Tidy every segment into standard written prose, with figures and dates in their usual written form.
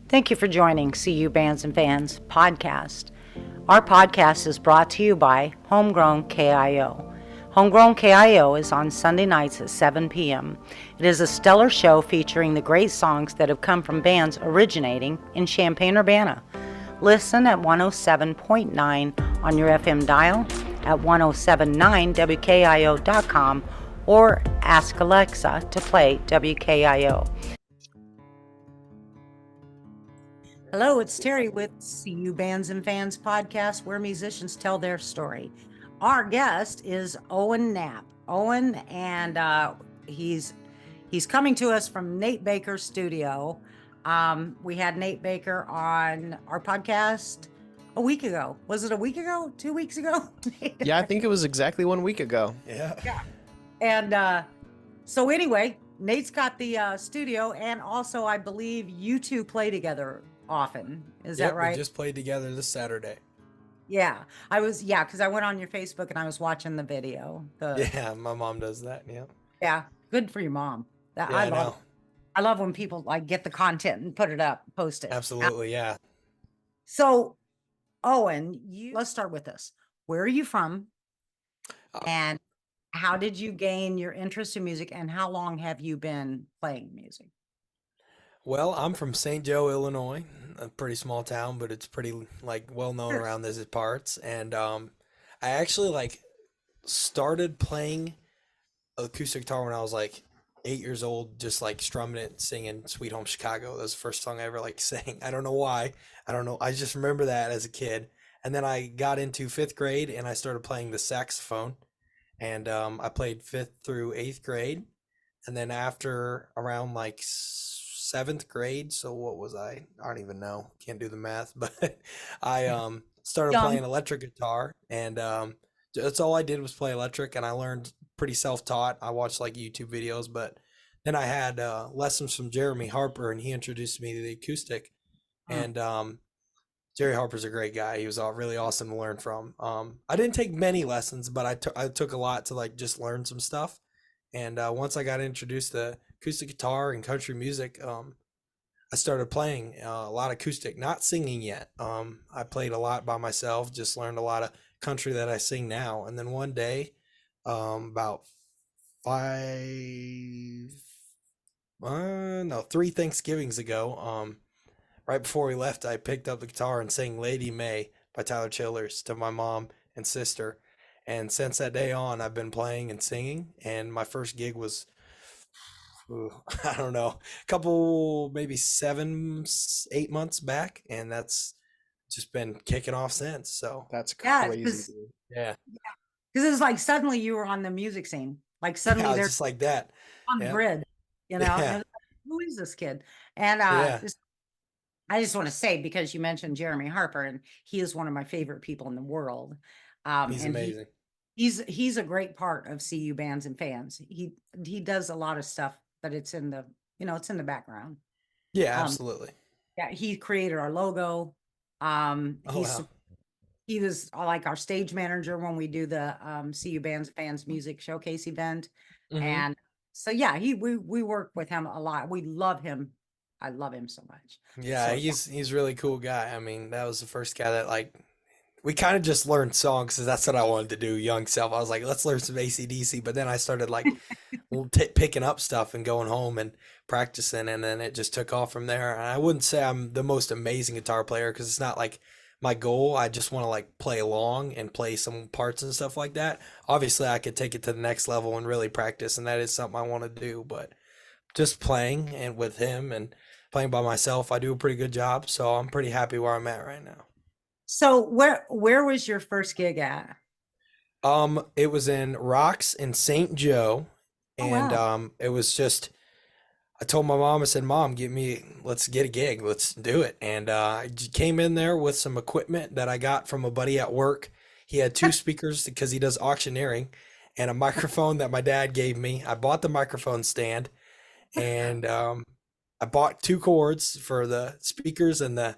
Thank you for joining CU Bands and Fans podcast. Our podcast is brought to you by Homegrown KIO. Homegrown KIO is on Sunday nights at 7 p.m. It is a stellar show featuring the great songs that have come from bands originating in Champaign-Urbana. Listen at 107.9 on your FM dial, at 1079wkio.com, or ask Alexa to play WKIO. Hello, it's Terry with CU Bands and Fans podcast, where musicians tell their story. Our guest is Owen Knap. Owen, and he's coming to us from Nate Baker's studio. We had Nate Baker on our podcast a week ago. Was it a week ago? 2 weeks ago? Yeah, I think it was exactly 1 week ago. Yeah. And so anyway, Nate's got the studio, and also I believe you two play together often. Is that right? We just played together this Saturday. Yeah, because I went on your Facebook and I was watching the video. Yeah, my mom does that. Yeah, good for your mom. Yeah, I know. I love when people like get the content and put it up, post it. Absolutely, yeah. So, Owen, let's start with this. Where are you from? And how did you gain your interest in music, and how long have you been playing music? Well, I'm from St. Joe, Illinois, a pretty small town, but it's pretty well known around these parts. And I actually started playing acoustic guitar when I was 8 years old, just strumming it, singing "Sweet Home Chicago." That was the first song I ever sang. I don't know why. I don't know. I just remember that as a kid. And then I got into fifth grade and I started playing the saxophone. And I played fifth through eighth grade. And then after around seventh grade, so what was I don't even know, can't do the math, but I started playing electric guitar, and that's all I did was play electric, and I learned pretty self-taught. I watched YouTube videos, but then I had lessons from Jeremy Harper, and he introduced me to the acoustic. And Jerry Harper's a great guy. He was really awesome to learn from. I didn't take many lessons, but I took a lot to just learn some stuff. And once I got introduced to acoustic guitar and country music, I started playing a lot of acoustic, not singing yet. I played a lot by myself, just learned a lot of country that I sing now. And then one day, about 3 Thanksgivings ago, right before we left, I picked up the guitar and sang Lady May by Tyler Childers to my mom and sister. And since that day on, I've been playing and singing. And my first gig was, I don't know, a couple, maybe 7-8 months back. And that's just been kicking off since. So that's crazy. Yeah. Because it's suddenly you were on the music scene. Suddenly they're just like that. On the grid, Yeah. Who is this kid? And I just want to say, because you mentioned Jeremy Harper, and he is one of my favorite people in the world. He's amazing. He's a great part of CU Bands and Fans. He does a lot of stuff, but it's in the it's in the background. Yeah, absolutely. Yeah, he created our logo. He was our stage manager when we do the CU Bands and Fans music showcase event. Mhm. And so we work with him a lot. We love him. I love him so much. Yeah, So, he's a really cool guy. I mean, that was the first guy that we kind of just learned songs because that's what I wanted to do, young self. I was like, let's learn some AC/DC. But then I started picking up stuff and going home and practicing, and then it just took off from there. And I wouldn't say I'm the most amazing guitar player because it's not my goal. I just want to play along and play some parts and stuff like that. Obviously, I could take it to the next level and really practice, and that is something I want to do. But just playing and with him and playing by myself, I do a pretty good job. So I'm pretty happy where I'm at right now. So where was your first gig at? It was in Rocks in St. Joe, and wow. it was just, I told my mom, I said, "Mom, let's get a gig, let's do it." And I came in there with some equipment that I got from a buddy at work. He had 2 speakers because he does auctioneering, and a microphone that my dad gave me. I bought the microphone stand, and I bought 2 cords for the speakers and the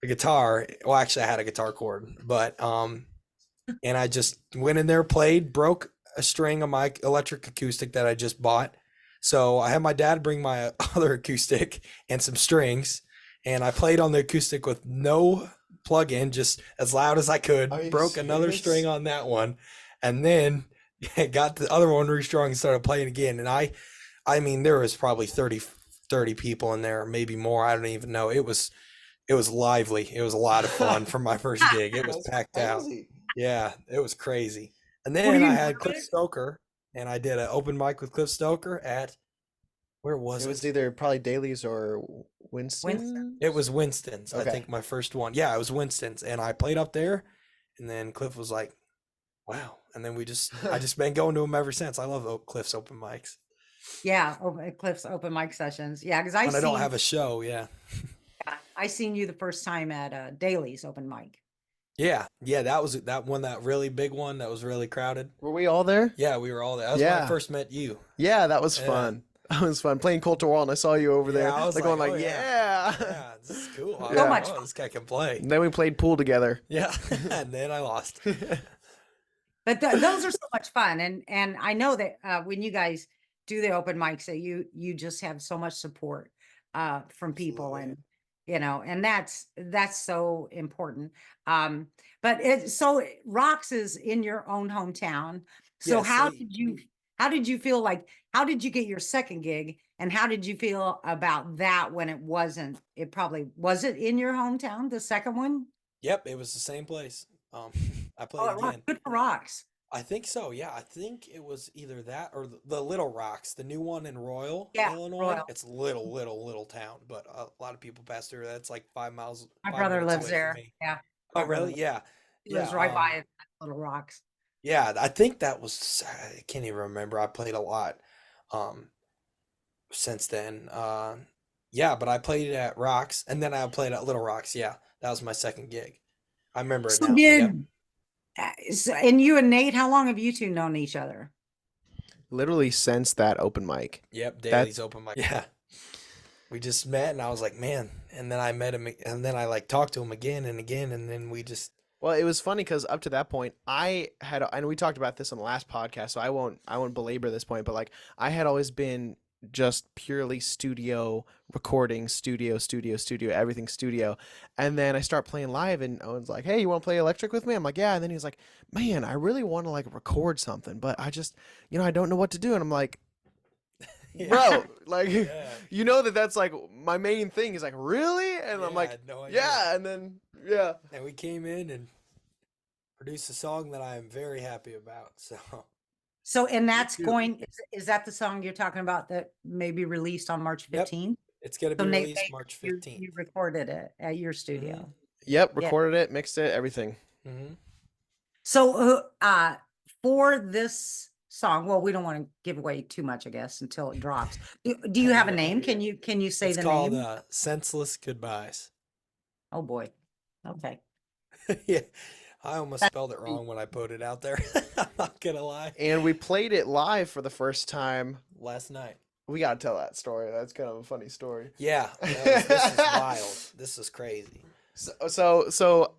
guitar. Well, actually I had a guitar cord, but and I just went in there, played, broke a string of my electric acoustic that I just bought, So I had my dad bring my other acoustic and some strings, and I played on the acoustic with no plug-in, just as loud as I could. Are you Broke another serious? string on that one, and then got the other one restrung and started playing again. And I mean, there was probably 30 people in there, maybe more. I don't even know. It was lively. It was a lot of fun for my first gig. It was That's packed out. crazy. Yeah, it was crazy. And Were then you I had Cliff nervous? Stoker, and I did an open mic with Cliff Stoker at where was It was it? either probably Dailies or Winston. Winston. It was Winston's. I Okay. think my first one. Yeah, it was Winston's, and I played up there, and then Cliff was like, "Wow!" And then I just been going to him ever since. I love Cliff's open mics Yeah, Cliff's open mic sessions. Yeah, because when I don't have a show. Yeah, I seen you the first time at Daly's open mic. yeah. That was that really big one that was really crowded. Were we all there? Yeah, we were all there. That was when I Yeah. first met you. Yeah, that was Yeah. fun. That was fun playing Cold to Wall, and I saw you over there, Yeah, I was going like, like, "Oh, yeah. Yeah, this is cool. I was So like, much "Oh, fun. this guy can play." And then we played pool together. Yeah, and then I lost. But those are so much fun, and I know that when you guys do the open mics, that you just have so much support from people, Absolutely. and and that's so important. But Rocks is in your own hometown. So Yeah, see, how did you feel like how did you get your second gig, and how did you feel about that when it wasn't? It probably was it in your hometown, the second one? yep, it was the same place. Um, I Oh, played again. Good for Rocks. I think so. Yeah, I think it was either that or the Little Rocks, the new one in Royal, Yeah, Illinois. Royal. It's little town, but a lot of people pass through. That's like My 5 brother minutes lives away from there. me. Yeah. Oh, My brother really? Yeah, lives yeah. right by Little Rocks. Yeah. I think that was. I can't even remember. I played a lot, um, since then. Yeah, but I played at Rocks, and then I played at Little Rocks. Yeah, that was my second gig. I remember it So now. Yep. and you and Nate, how long have you two known each other? Literally since that open mic. Yep, That Daly's open mic. Yeah. We just met and I was like, man. And then I met him and then I like talked to him again and again and then we just Well, it was funny because up to that point, I had, and we talked about this on the last podcast, so I won't belabor this point, but like I had always been just purely studio recording, studio, everything studio, and then I start playing live, and Owen's like, "Hey, you want to play electric with me?" I'm like, "Yeah," and then he's like, "Man, I really want to like record something, but I just, I don't know what to do," and I'm like, yeah. "Bro, like, Yeah. you know that's like my main thing." He's like, "Really?" And Yeah, I'm I like, had no idea. "Yeah," and then yeah. And we came in and produced a song that I am very happy about. So So, and me that's too. is that the song you're talking about that may be released on March Yep. 15th? It's gonna So be Nate released Baker, March you 15th. recorded it at your Mm-hmm. studio. Yep, Yeah. recorded it, mixed it, everything. Mm-hmm. So, for this song, well, we don't want to give away too much, I guess, until it drops. Do you have a name? Can you say It's the called name? Senseless Goodbyes. Oh boy. Okay. Yeah. I almost That's spelled it sweet. wrong when I put it out there. I'm not gonna lie. And we played it live for the first time. Last night. We gotta tell that story. That's kind of a funny story. Yeah. This is wild. This is crazy. So so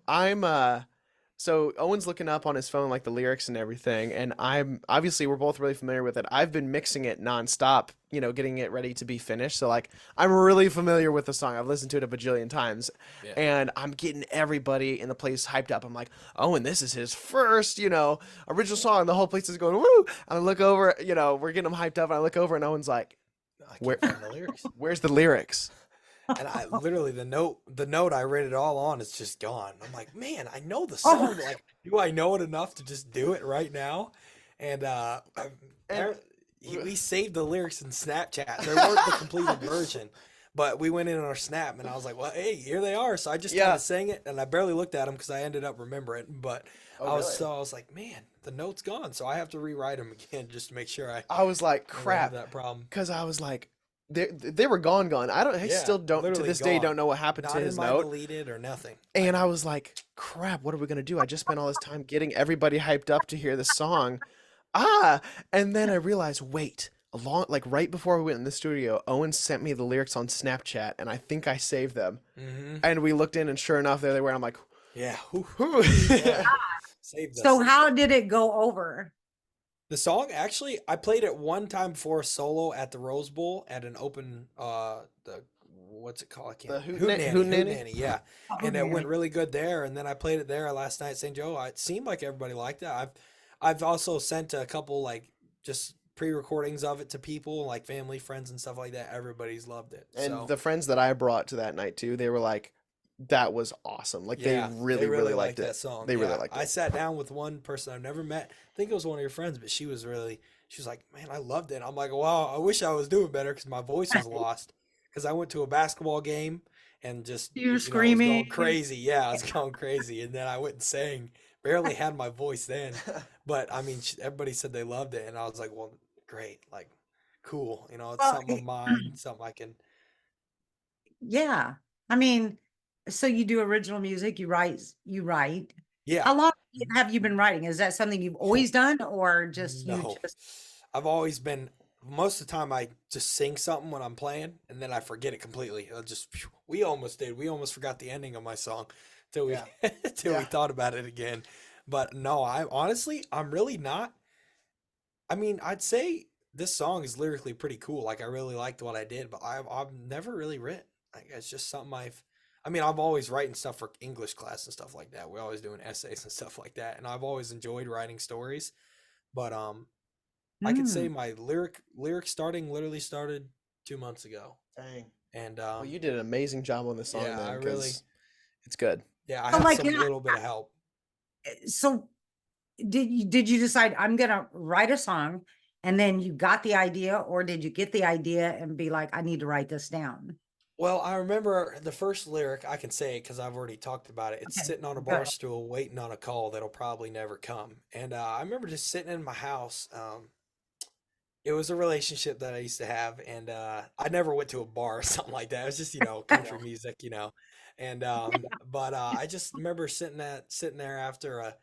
Owen's looking up on his phone like the lyrics and everything, and I'm obviously we're both really familiar with it. I've been mixing it nonstop, getting it ready to be finished. So like I'm really familiar with the song. I've listened to it a bajillion times, Yeah. and I'm getting everybody in the place hyped up. I'm like, Owen, this is his first, original song. The whole place is going woo. I look over, we're getting them hyped up, and I look over, and Owen's like, I Where- can't find the lyrics. "Where's the lyrics?" And I literally the note I wrote it all on is just gone. I'm like, man, I know the song. but, like, do I know it enough to just do it right now? And we saved the lyrics in Snapchat. They weren't the completed version, but we went in on our Snap, and I was like, well, hey, here they are. So I just kind Yeah. of sang it, and I barely looked at them because I ended up remembering. But Oh, I really? was like, man, the note's gone. So I have to rewrite them again just to make sure I I was like, never have crap, that problem. because I was like, they were gone. I Yeah, still don't to literally this day gone. don't know what happened Not to in his my note. deleted or nothing. And I was like, crap, what are we gonna do? I just spent all this time getting everybody hyped up to hear this song. And then I realized, wait, like right before we went in the studio, Owen sent me the lyrics on Snapchat, and I think I saved them. Mm-hmm. And we looked in, and sure enough, there they were. I'm like, Yeah. whew. Yeah. Saved us. So how did it go over? The song, actually, I played it one time before solo at the Rose Bowl at an open the what's it called? I The can't Hoot Hootenanny? Nanny, yeah. Oh, And it went Nanny. really good there. And then I played it there last night at St. Joe. It seemed like everybody liked it. I've also sent a couple like just pre-recordings of it to people, like family, friends, and stuff like that. Everybody's loved it. And So the friends that I brought to that night too, they were like, "That was awesome!" Like they yeah, they really, really really liked like it. that song. They really Yeah, liked I it. sat down with one person I've never met. I think it was one of your friends, but she was like, "Man, I loved it." I'm like, "Wow, I wish I was doing better because my voice was lost." Because I went to a basketball game and just, You're I was going screaming. crazy. Yeah, I was going crazy, and then I went and sang. Barely had my voice then, but I mean, everybody said they loved it, and I was like, "Well, great, like, cool." It's Well, something of mine, something I can. yeah. I mean, so you do original music, you write. Yeah. How long have you been writing? Is that something you've always done or just you No. just I've always been most of the time I just sing something when I'm playing and then I forget it completely. I'll just we almost did. We almost forgot the ending of my song till we Yeah, till we yeah. thought about it again. But no, I honestly I'm really not. I mean, I'd say this song is lyrically pretty cool. Like I really liked what I did, but I've never really written. Like it's just something I mean, I've always writing stuff for English class and stuff like that. We're always doing essays and stuff like that. And I've always enjoyed writing stories. But I could say Hmm. my lyric starting literally started 2 months ago, Dang. and Well, you did an amazing job on this song yeah, I then, really because it's good. yeah I So have like some little bit of help. so did you decide I'm gonna write a song and then you got the idea, or did you get the idea and be like, I need to write this down? Well, I remember the first lyric I can say because I've already talked about it. It's Okay, sitting on a go bar ahead. stool waiting on a call that'll probably never come. And I remember just sitting in my house. It was a relationship that I used to have, and I never went to a bar or something like that. It was just country music, and but I just remember sitting there after a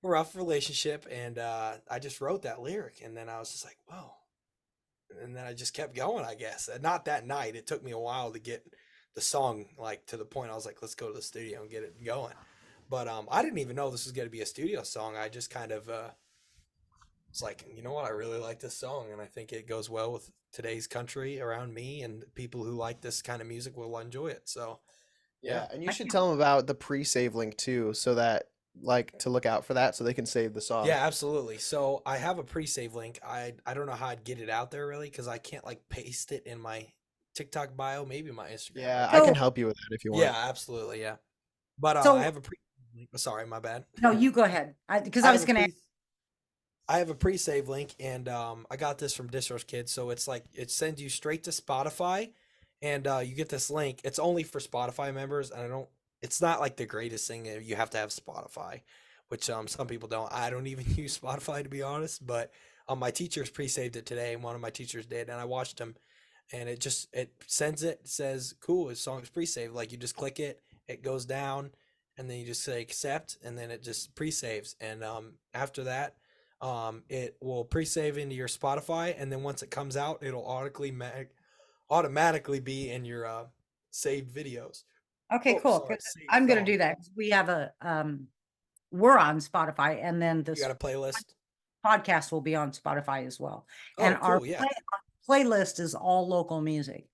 rough relationship, and I just wrote that lyric, and then I was just like, whoa, and then I just kept going, I guess. And not that night. It took me a while to get the song like to the point I was like, let's go to the studio and get it going. But I didn't even know this was going to be a studio song. I just kind of it's like, you know what, I really like this song, and I think it goes well with today's country around me, and people who like this kind of music will enjoy it. So yeah. Yeah, and you I should can tell them about the pre-save link too, so that like to look out for that, so they can save the song. Yeah, absolutely. So I have a pre-save link. I don't know how I'd get it out there really because I can't like paste it in my TikTok bio, maybe my Instagram. I Yeah, I could. can so help you with that if you Yeah, want. absolutely. Yeah. But I so have a pre. Sorry, my bad. no, you go ahead. Because I I have was a gonna pre. I have a pre-save link, and I got this from DistroKid, so it's like it sends you straight to Spotify, and you get this link. It's only for Spotify members, and I don't. It's not like the greatest thing. You have to have Spotify, which some people don't. I don't even use Spotify to be honest, but my teachers pre-saved it today, and one of my teachers did, and I watched him, and it sends it says cool, this song's pre-saved. Like you just click it, it goes down, and then you just say accept, and then it just pre-saves, and after that it will pre-save into your Spotify, and then once it comes out, it'll automatically be in your saved videos. okay, Oh, cool. sorry, 'Cause saved I'm gonna song. do that. 'Cause we have we're on Spotify, and then You this got a playlist? podcast will be on Spotify as well. And Oh, cool. Yeah. our playlist is all local music.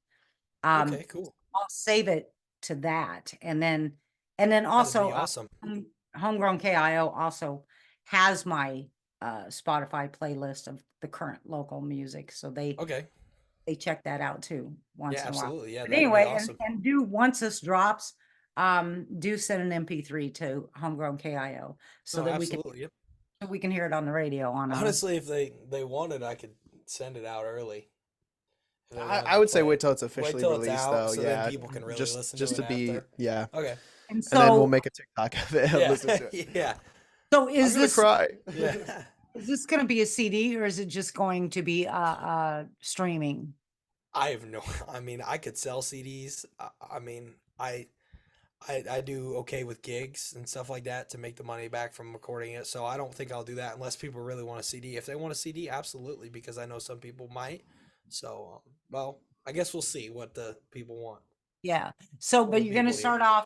Okay, Um, cool. I'll save it to that. And then That'd also be awesome. Homegrown KIO also has my Spotify playlist of the current local music. So Okay. they check that out too Yeah, once in a while. absolutely. Yeah, But that'd be anyway, awesome. and do once this drops, do send an MP3 to Homegrown KIO so No, that we can absolutely. Yep. hear it on the radio on Honestly, if they wanted, I could send it out early. If they wanted I to would say play wait it. till it's Wait officially till it's released, out though. so then Yeah, people can really just listen to just it to be after. yeah, Okay. and and then we'll so make a TikTok of it and Yeah. listen to it. Yeah. so I'm gonna cry. Yeah. is this going to be a CD, or is it just going to be streaming? I have no. I mean, I could sell CDs. I mean, I do okay with gigs and stuff like that to make the money back from recording it. So I don't think I'll do that unless people really want a CD. If they want a CD, absolutely, because I know some people might. So, well, I guess we'll see what the people want Yeah. So or but the you're going to people here. start off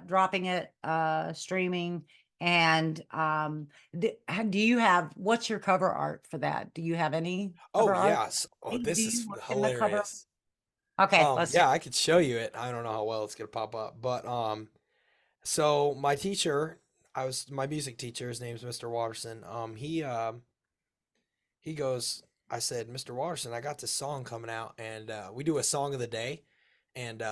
dropping it streaming, And do you have, what's your cover art for that? Do you have any Oh cover art? yes. Oh, Hey, do this you is work in the cover? hilarious. Okay, let's hear. Yeah, I could show you it. I don't know how well it's gonna pop up, but so my teacher, I was my music teacher. His name's Mr. Watterson. He goes. I said, Mr. Watterson, I got this song coming out, and we do a song of the day, and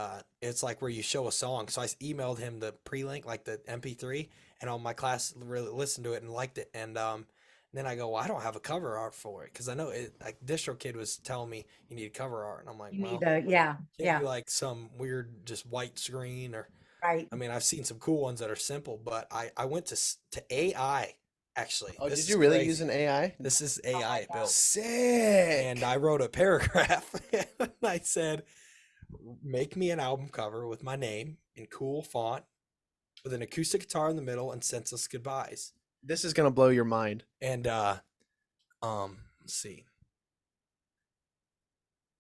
it's like where you show a song. So I emailed him the pre-link, like the MP3, and all my class really listened to it and liked it. And then I go, well, I don't have a cover art for it because I know it. Like Distro Kid was telling me you need cover art, and I'm like, You need well, a, yeah, can't be yeah, like some weird just white screen or. right. I mean, I've seen some cool ones that are simple, but I went to AI actually. Oh, This did is you really use crazy. an AI? This is Oh my AI God. built. And Sick. I wrote a paragraph and I said, make me an album cover with my name in cool font with an acoustic guitar in the middle and senseless goodbyes. This is gonna blow your mind. And let's see.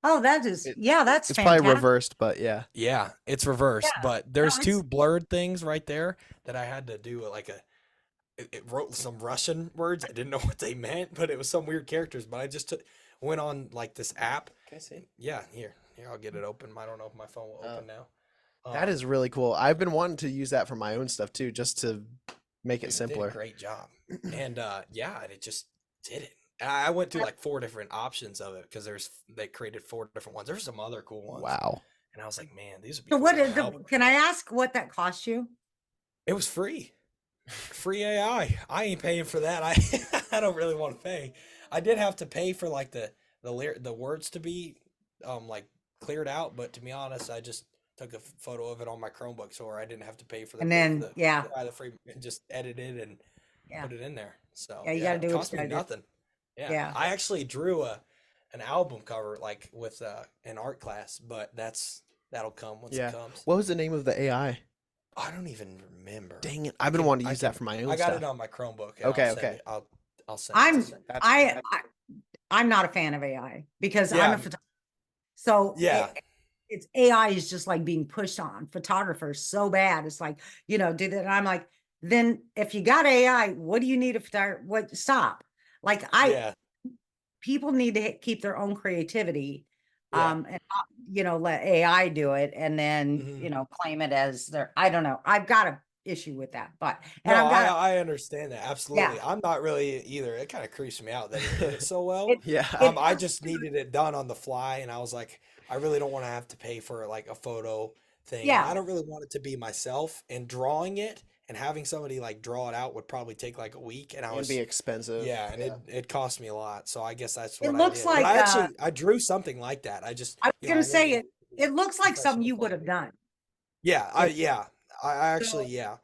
Oh, that is, It, yeah, that's it's probably fantastic. reversed, but yeah. Yeah, it's Yeah, reversed, but no, there's it's, two blurred things right there that I had to do like it wrote some Russian words. I didn't know what they meant, but it was some weird characters. But I just went on like this app. Can I see? Yeah, here, I'll get it open. I don't know if my phone will open now. That is really cool. I've been wanting to use that for my own stuff too, just to make it Dude, it did a simpler. great job. And yeah, and it just did it. And I went through like 4 different options of it because they created 4 different ones. There's some other cool ones. Wow. And I was like, man, these would be so cool what for is an the, album. can I ask what that cost you? It was free. Free AI. I ain't paying for that. I I don't really want to pay. I did have to pay for like the words to be like cleared out, but to be honest, I just took a photo of it on my Chromebook, so I didn't have to pay for And then, yeah, the free and just edited and yeah, put it in there. So yeah, you got yeah, to it do what cost you me got to do. nothing. Yeah, Yeah. I actually drew an album cover like with an art class, but that'll come once it Yeah. comes. What was the name of the AI? I don't even remember. Dang it. I've been wanting to use that for my own I got stuff. it on my Chromebook. And Okay, I'll send okay. it. I'll send it to you. That's I'm not a fan of AI because I'm Yeah, a photographer. So yeah, it's AI is just like being pushed on photographers so bad. It's like, do that. And I'm like, then if you got AI, what do you need a photographer? What, stop. Like yeah, people need to keep their own creativity, yeah. and not, let AI do it and then, Hmm. claim it as their, I don't know. I've got a issue with that, and No, I've got, I understand that yeah, absolutely. I'm not really either. It kind of creeps me out that it did it so well. it, yeah. it I does, just needed it done on the fly, and I was like, I really don't want to have to pay for like a photo thing, and I yeah, don't really want it to be myself. And drawing it and having somebody like draw it out would probably take like a week, and I And be was expensive. yeah, and Yeah. it cost me a lot. So I guess that's it what I looks did. But like, I drew something like that. I just I was I gonna wanted say it it, to be it looks like something professional you would quality. have done. Yeah, You know, I actually so yeah.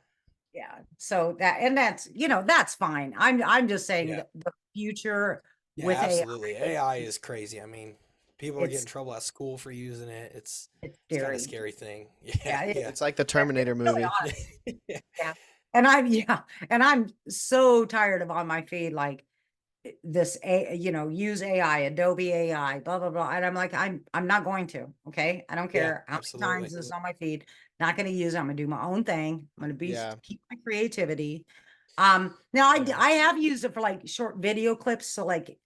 yeah, so that, and that's fine. I'm just saying Yeah. that the future Yeah, with AI, absolutely. AI is crazy. I mean, people are getting in it's trouble at school for using it. it's It's kind of a scary. scary thing. Yeah, Yeah, yeah. It's like the it's Terminator really movie. honest. Yeah. And I'm yeah, and I'm so tired of on my feed like this use AI, Adobe AI, blah blah blah. And I'm like, I'm not going to. Okay. I don't Yeah, care how many times absolutely. this is on my feed. Not gonna use it. I'm gonna do my own thing. I'm gonna Yeah. keep my creativity. Now Yeah. I have used it for like short video clips. So like,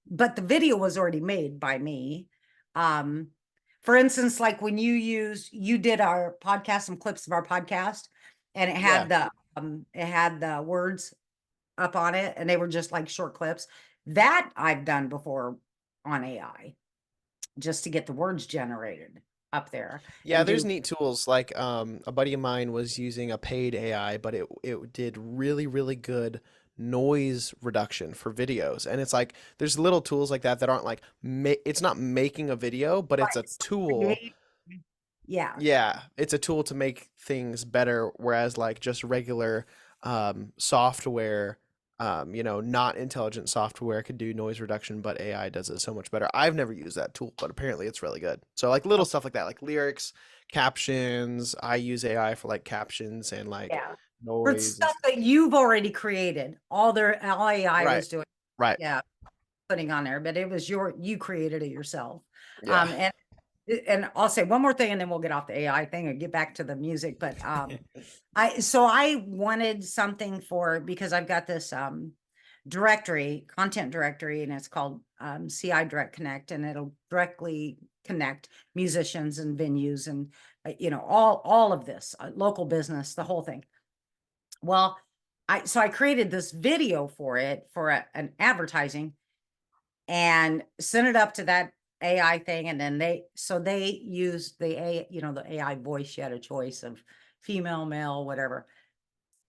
but the video was already made by me. Um, for instance, like when you did our podcast, some clips of our podcast, and Yeah. it had the words up on it, and they were just like short clips. That I've done before on AI just to get the words generated up there Yeah, and there's do, neat tools. Like a buddy of mine was using a paid AI, but it did really, really good noise reduction for videos. And it's like there's little tools like that that aren't like it's not making a video, but right, it's a it's tool. create, yeah, Yeah, it's a tool to make things better, whereas like just regular software, not intelligent software could do noise reduction, but AI does it so much better. I've never used that tool, but apparently it's really good. So like little stuff like that, like lyrics, captions, I use AI for like captions and like yeah. For noise and stuff stuff. that you've already created, all AI Right, was doing, right. yeah, putting on there, but it was you created it yourself. Yeah. And And I'll say one more thing and then we'll get off the AI thing and get back to the music. But I wanted something because I've got this content directory, and it's called CI Direct Connect, and it'll directly connect musicians and venues and all of this local business, the whole thing. Well, I created this video for it for an advertising and sent it up to that AI thing, and then they used the AI voice. You had a choice of female, male, whatever.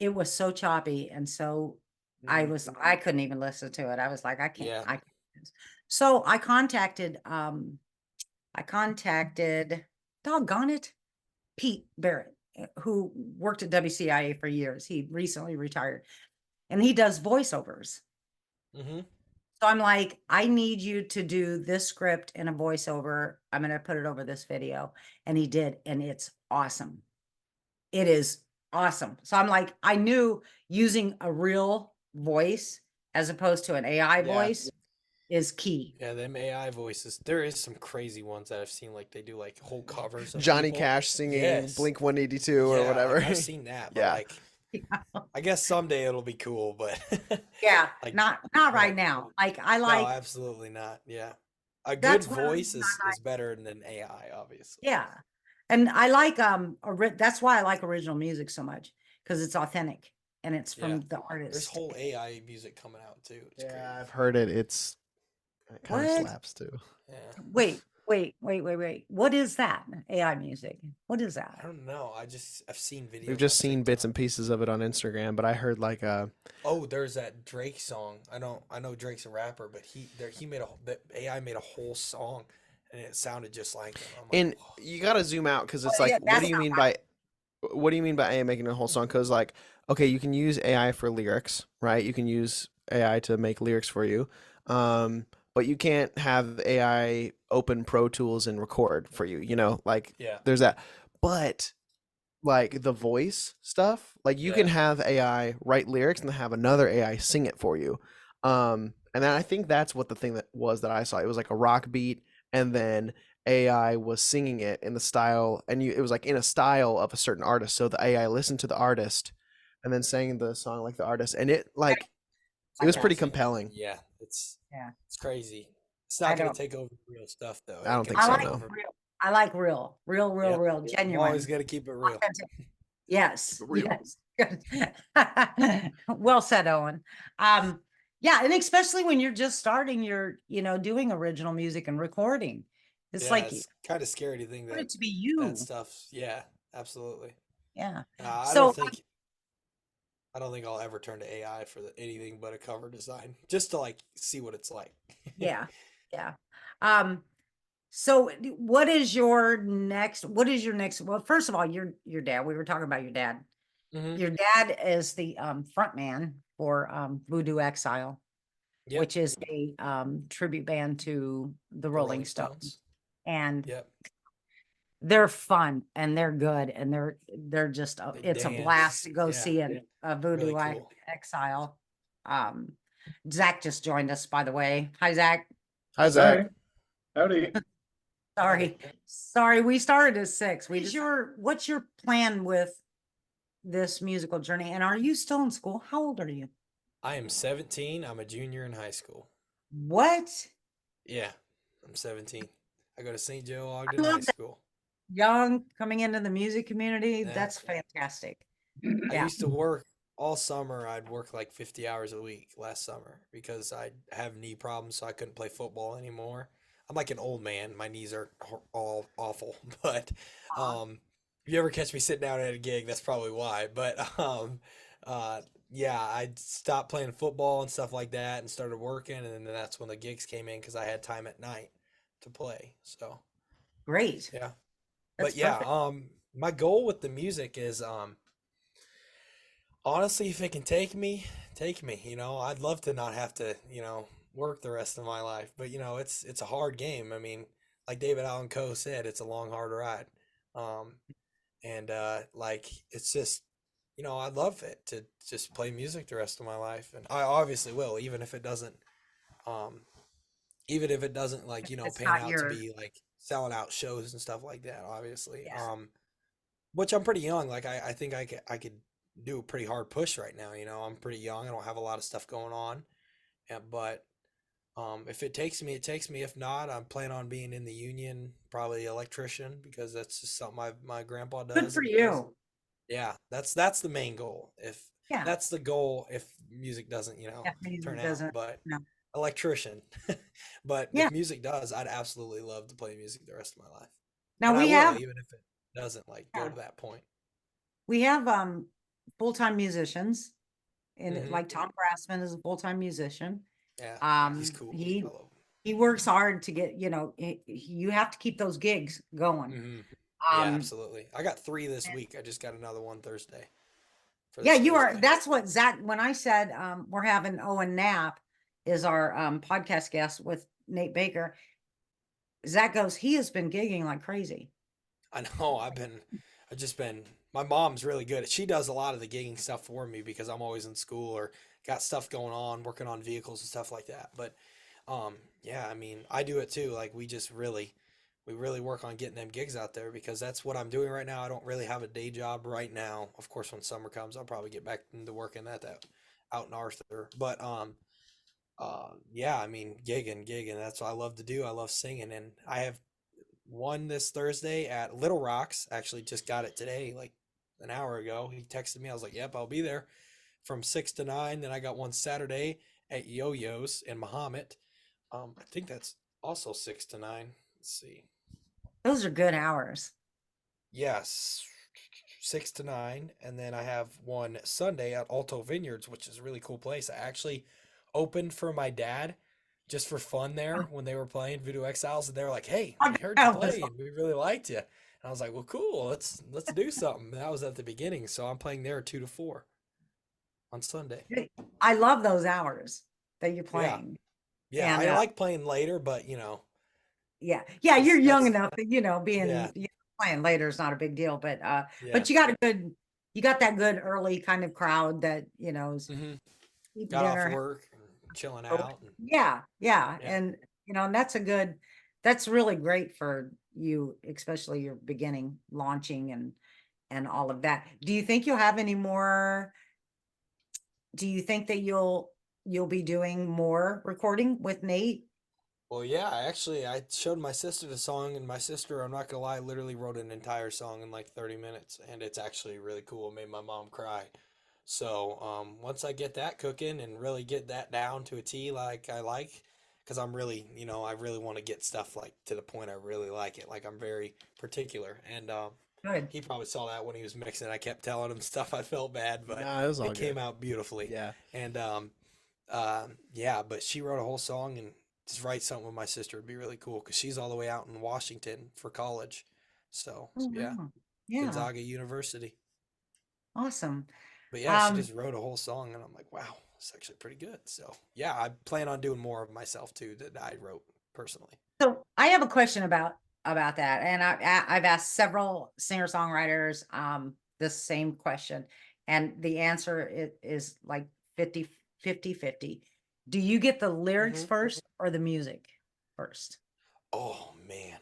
It was so choppy, and so I couldn't even listen to it. I was like, I can't. Yeah. I can't do this. So I contacted doggone it, Pete Barrett, who worked at WCIA for years. He recently retired, and he does voiceovers. Mm-hmm. So I'm like, I need you to do this script in a voiceover. I'm going to put it over this video. And he did. And it's awesome. It is awesome. So I'm like, I knew using a real voice as opposed to an AI voice is key. Yeah, them AI voices. There is some crazy ones that I've seen, like they do like whole covers of Johnny people. Cash singing Yes. Blink 182 or Yeah, whatever. I've seen that, but Yeah. like, I guess someday it'll be cool, but Yeah, like, not right now. Like I no, like absolutely not. Yeah, a good that's what voice is better than AI, obviously. yeah. And I like that's why I like original music so much, because it's authentic and it's from the There's artist. whole AI music coming out too. It's Yeah, crazy. I've heard it. It kind of What? slaps too. Yeah. Wait. What is that? AI music. What is I that? don't know. I've seen videos. We've just on seen bits TikTok. and pieces of it on Instagram, but I heard like Oh, there's that Drake song. I know Drake's a rapper, but the AI made a whole song, and it sounded just like him. I'm like, and "Whoa." you got to zoom out because it's Oh, like, yeah, what do you mean by AI making a whole song? Because like, okay, you can use AI for lyrics, right? You can use AI to make lyrics for you, but you can't have AI open Pro Tools and record for you. Like Yeah. there's that. But like the voice stuff, like you can Yeah. have AI write lyrics and then have another AI sing it for you. And then I think that's what the thing that I saw. It was like a rock beat, and then AI was singing it in the style, and it was like in a style of a certain artist. So the AI listened to the artist, and then sang the song like the artist, and it was pretty compelling. Yeah, it's Yeah. it's crazy. It's I not gonna don't. take over real stuff though. I don't Ain't think gonna I so, take like no. over. real. I like real, Yep. genuine. Always gotta keep it real. Authentic. Yes. Real. Yes. Good. Well said, Owen. Yeah, and especially when you're just starting your, doing original music and recording. It's Yeah, like it's kind of scary to think want that it to be that you. stuff's. Yeah, absolutely. Yeah. I don't So think I don't think I'll ever turn to AI for anything but a cover design, just to like see what it's like. yeah. Yeah. Um, so what is your next, well, first of all, your dad, we were talking about your dad. Hmm. Your dad is the front man for Voodoo Exile, Yep. which is a tribute band to the The Rolling Stones. And Yep. they're fun and they're good and they're just They it's a dance. blast to go Yeah. see a Voodoo Really cool. Exile. Um, Zach just joined us, by the way. Hi, Zach. Hi, Zach. Howdy. Sorry, we started at 6. What's your plan with this musical journey? And are you still in school? How old are you? I am 17. I'm a junior in high school. What? Yeah, I'm 17. I go to St. Joe I Ogden High love that. School. Young, coming into the music community. Yeah. That's fantastic. I Yeah. used to work all summer. I'd work like 50 hours a week last summer because I have knee problems, so I couldn't play football anymore. I'm like an old man. My knees are all awful. But if you ever catch me sitting down at a gig, that's probably why. But yeah, I stopped playing football and stuff like that and started working, and then that's when the gigs came in because I had time at night to play. So Great. yeah. That's But yeah, perfect. my goal with the music is honestly, if it can take me, take me. I'd love to not have to, work the rest of my life. But it's a hard game. I mean, like David Allan Coe said, it's a long, hard ride. Um, and like it's just, I'd love it to just play music the rest of my life, and I obviously will, um, even if it doesn't like It's pan not out to your be like selling out shows and stuff like that, obviously. Yeah. Which I'm pretty young. Like I think I could do a pretty hard push right now. I'm pretty young. I don't have a lot of stuff going on. But if it takes me, it takes me. If not, I'm planning on being in the union, probably electrician, because that's just something my grandpa Good does. for And you. yeah, that's the main goal. If Yeah. that's the goal, if music doesn't, That turn music out, doesn't. but No. electrician. But Yeah. if music does, I'd absolutely love to play music the rest of my life. Now And I we will, have even if it doesn't like go yeah, to that point. we have full-time musicians, and Hmm. like Tom Grassman is a full-time musician. Yeah, he's Um, cool. he I love he works hard to get, you have to keep those gigs going. him. Hmm. Yeah, Um, absolutely. I got 3 this week. I just got another one Thursday for yeah, this you are. Thursday. That's what Zach, when I said we're having Owen Knapp is our podcast guest with Nate Baker, Zach goes, he has been gigging like crazy. I know. I've just been. My mom's really good. She does a lot of the gigging stuff for me because I'm always in school or got stuff going on, working on vehicles and stuff like that. But, yeah, I mean, I do it too. Like we really work on getting them gigs out there because that's what I'm doing right now. I don't really have a day job right now. Of course, when summer comes, I'll probably get back into working at that out in Arthur. But, yeah, I mean, gigging. That's what I love to do. I love singing, and I have one this Thursday at Little Rocks. Actually, just got it today, like an hour ago. He texted me. I was like, "Yep, I'll be there from 6 to 9." Then I got one Saturday at Yo-Yo's in Mahomet. I think that's also 6 to 9. Let's see. Those are good hours. Yes, 6 to 9, and then I have one Sunday at Alto Vineyards, which is a really cool place. I actually opened for my dad just for fun there when they were playing Voodoo Exiles, and they were like, "Hey, I we heard you got this. play, and we really liked you." And I was like, "Well, cool. Let's do something." That was at the beginning, so I'm playing there 2 to 4 on Sunday. I love those hours that you're Yeah, playing. yeah. And I like playing later, but yeah, you're just young that's enough that, yeah, playing later is not a big deal, yeah. but you got that good early kind of crowd that, is Hmm. eating Got off dinner. work and chilling out, and Yeah. yeah. And that's really great for you, especially your beginning launching and all of that. Do you think that you'll be doing more recording with Nate? Well, yeah, actually, I showed my sister the song, and my sister, I'm not gonna lie, literally wrote an entire song in like 30 minutes, and it's actually really cool. It made my mom cry. So, once I get that cooking and really get that down to a T like I like, because I'm really, I really want to get stuff like to the point I really like it. Like I'm very particular, and Good. he probably saw that when he was mixing. I kept telling him stuff. I felt bad, but Nah, it was all it came good. out beautifully. Yeah. And yeah, but she wrote a whole song, and just write something with my sister would be really cool because she's all the way out in Washington for college. So Oh, yeah, wow. Yeah. Gonzaga University. Awesome. But yeah, she Um, just wrote a whole song, and I'm like, wow, it's actually pretty good. So yeah, I plan on doing more of myself too that I wrote personally. so I have a question about that, and I've asked several singer-songwriters this same question, and the answer is like 50-50. Do you get the lyrics Hmm. first or the music first? Oh man,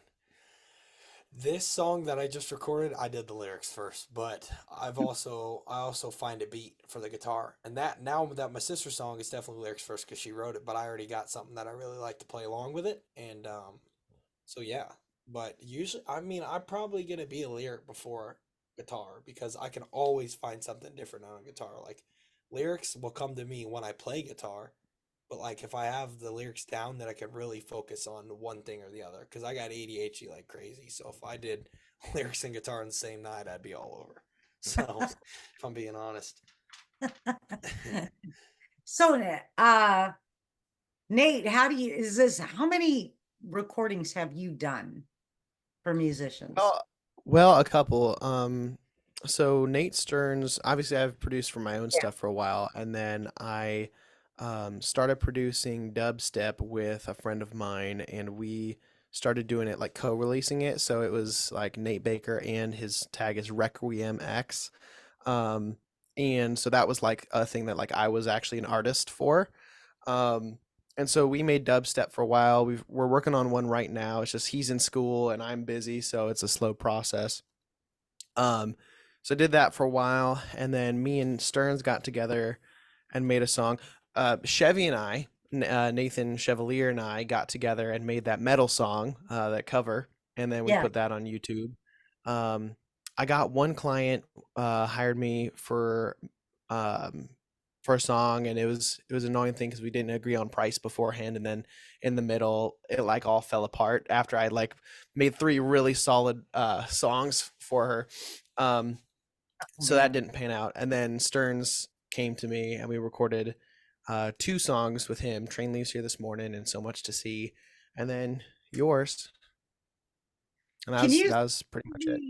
this song that I just recorded, I did the lyrics first, but I also find a beat for the guitar, and that now that my sister's song is definitely lyrics first because she wrote it, but I already got something that I really like to play along with it, and so yeah. But usually, I mean, I'm probably gonna be a lyric before guitar because I can always find something different on a guitar. Like lyrics will come to me when I play guitar, but like if I have the lyrics down, then I can really focus on one thing or the other. Because I got ADHD like crazy, so if I did lyrics and guitar on the same night, I'd be all over. So, if I'm being honest, So, Nate, how many recordings have you done for musicians? Well, well, a couple. So Nate Stearns, obviously I've produced for my own Yeah. stuff for a while, and then I started producing dubstep with a friend of mine, and we started doing it like co-releasing it. So it was like Nate Baker and his tag is Requiem X. Um, and so that was like a thing that like I was actually an artist for. Um, And so we made dubstep for a while. We're working on one right now. It's just he's in school and I'm busy, so it's a slow process. Um, so I did that for a while, and then me and Stearns got together and made a song. Chevy and I, Nathan Chevalier and I, got together and made that metal song, that cover, and then we Yeah. put that on YouTube. Um, I got one client hired me um, for a song, and it was an annoying thing because we didn't agree on price beforehand, and then in the middle it like all fell apart after I like made three really solid songs for her. Um, so that didn't pan out. And then Stearns came to me and we recorded two songs with him, Train Leaves Here This Morning and So Much to See. And then yours. And Can you that was pretty much it.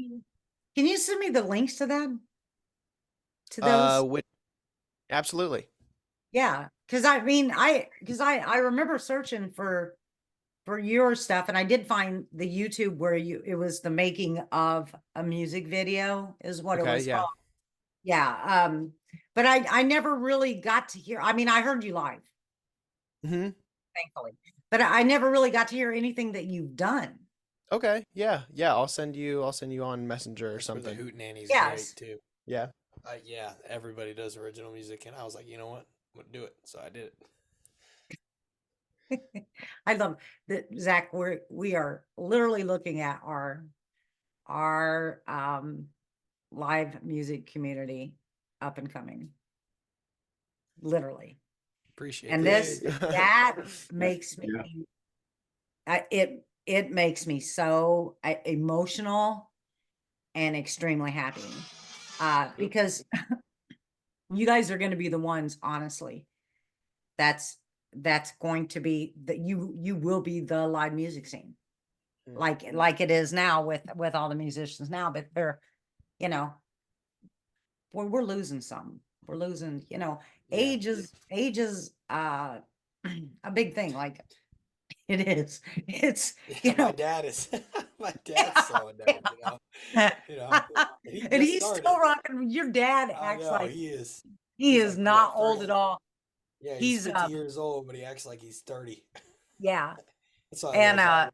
can you send me the links to them? To those? With, absolutely. Yeah. Cause I mean, I remember searching for your stuff, and I did find the YouTube where it was the making of a music video is what it Okay, was yeah. called. Yeah. But I never really got to hear, I mean, I heard you live, Hmm. thankfully, but I never really got to hear anything that you've done. Okay, yeah, yeah. I'll send you on Messenger or That's where the something. Hootenanny's Yes. great too. Yeah. Yeah, everybody does original music, and I was like, you know what, I'm gonna do it. So I did it. I love that, Zach. We are literally looking at our live music community up and coming, literally. Appreciate And that. that makes me, Yeah. it makes me so emotional and extremely happy, because you guys are going to be the ones, honestly, that's going to be that you will be the live music scene, like it is now with all the musicians now, but they're, you know, we're losing some. We're losing, Yeah. age is a big thing. Like it is. It's, Yeah, my dad is my dad's slowing down, you know. He and just he's started. still rocking. Your dad I acts know like he is. he He's is like not what, old 30? at all. Yeah, he's He's 50 years old, but he acts like he's 30. yeah. That's why I And love him.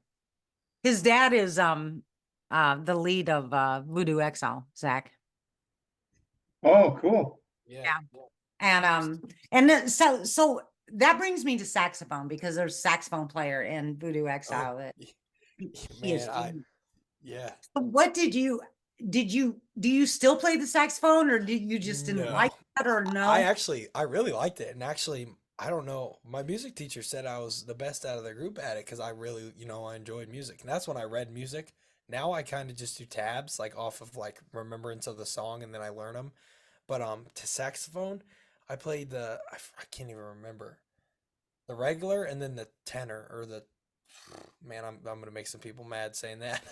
his dad is the lead of Voodoo Exile, Zach. Oh, cool. Yeah. And so that brings me to saxophone, because there's a saxophone player in Voodoo Oh, Exile that he is. man, yeah. What do you still play the saxophone, or did you just didn't like No. that, or no? I really liked it, and actually, I don't know. My music teacher said I was the best out of the group at it because I really, I enjoyed music, and that's when I read music. Now I kind of just do tabs, like off of like remembrance of the song, and then I learn them. But to saxophone, I played I can't even remember the regular and then the tenor or the man. I'm gonna make some people mad saying that,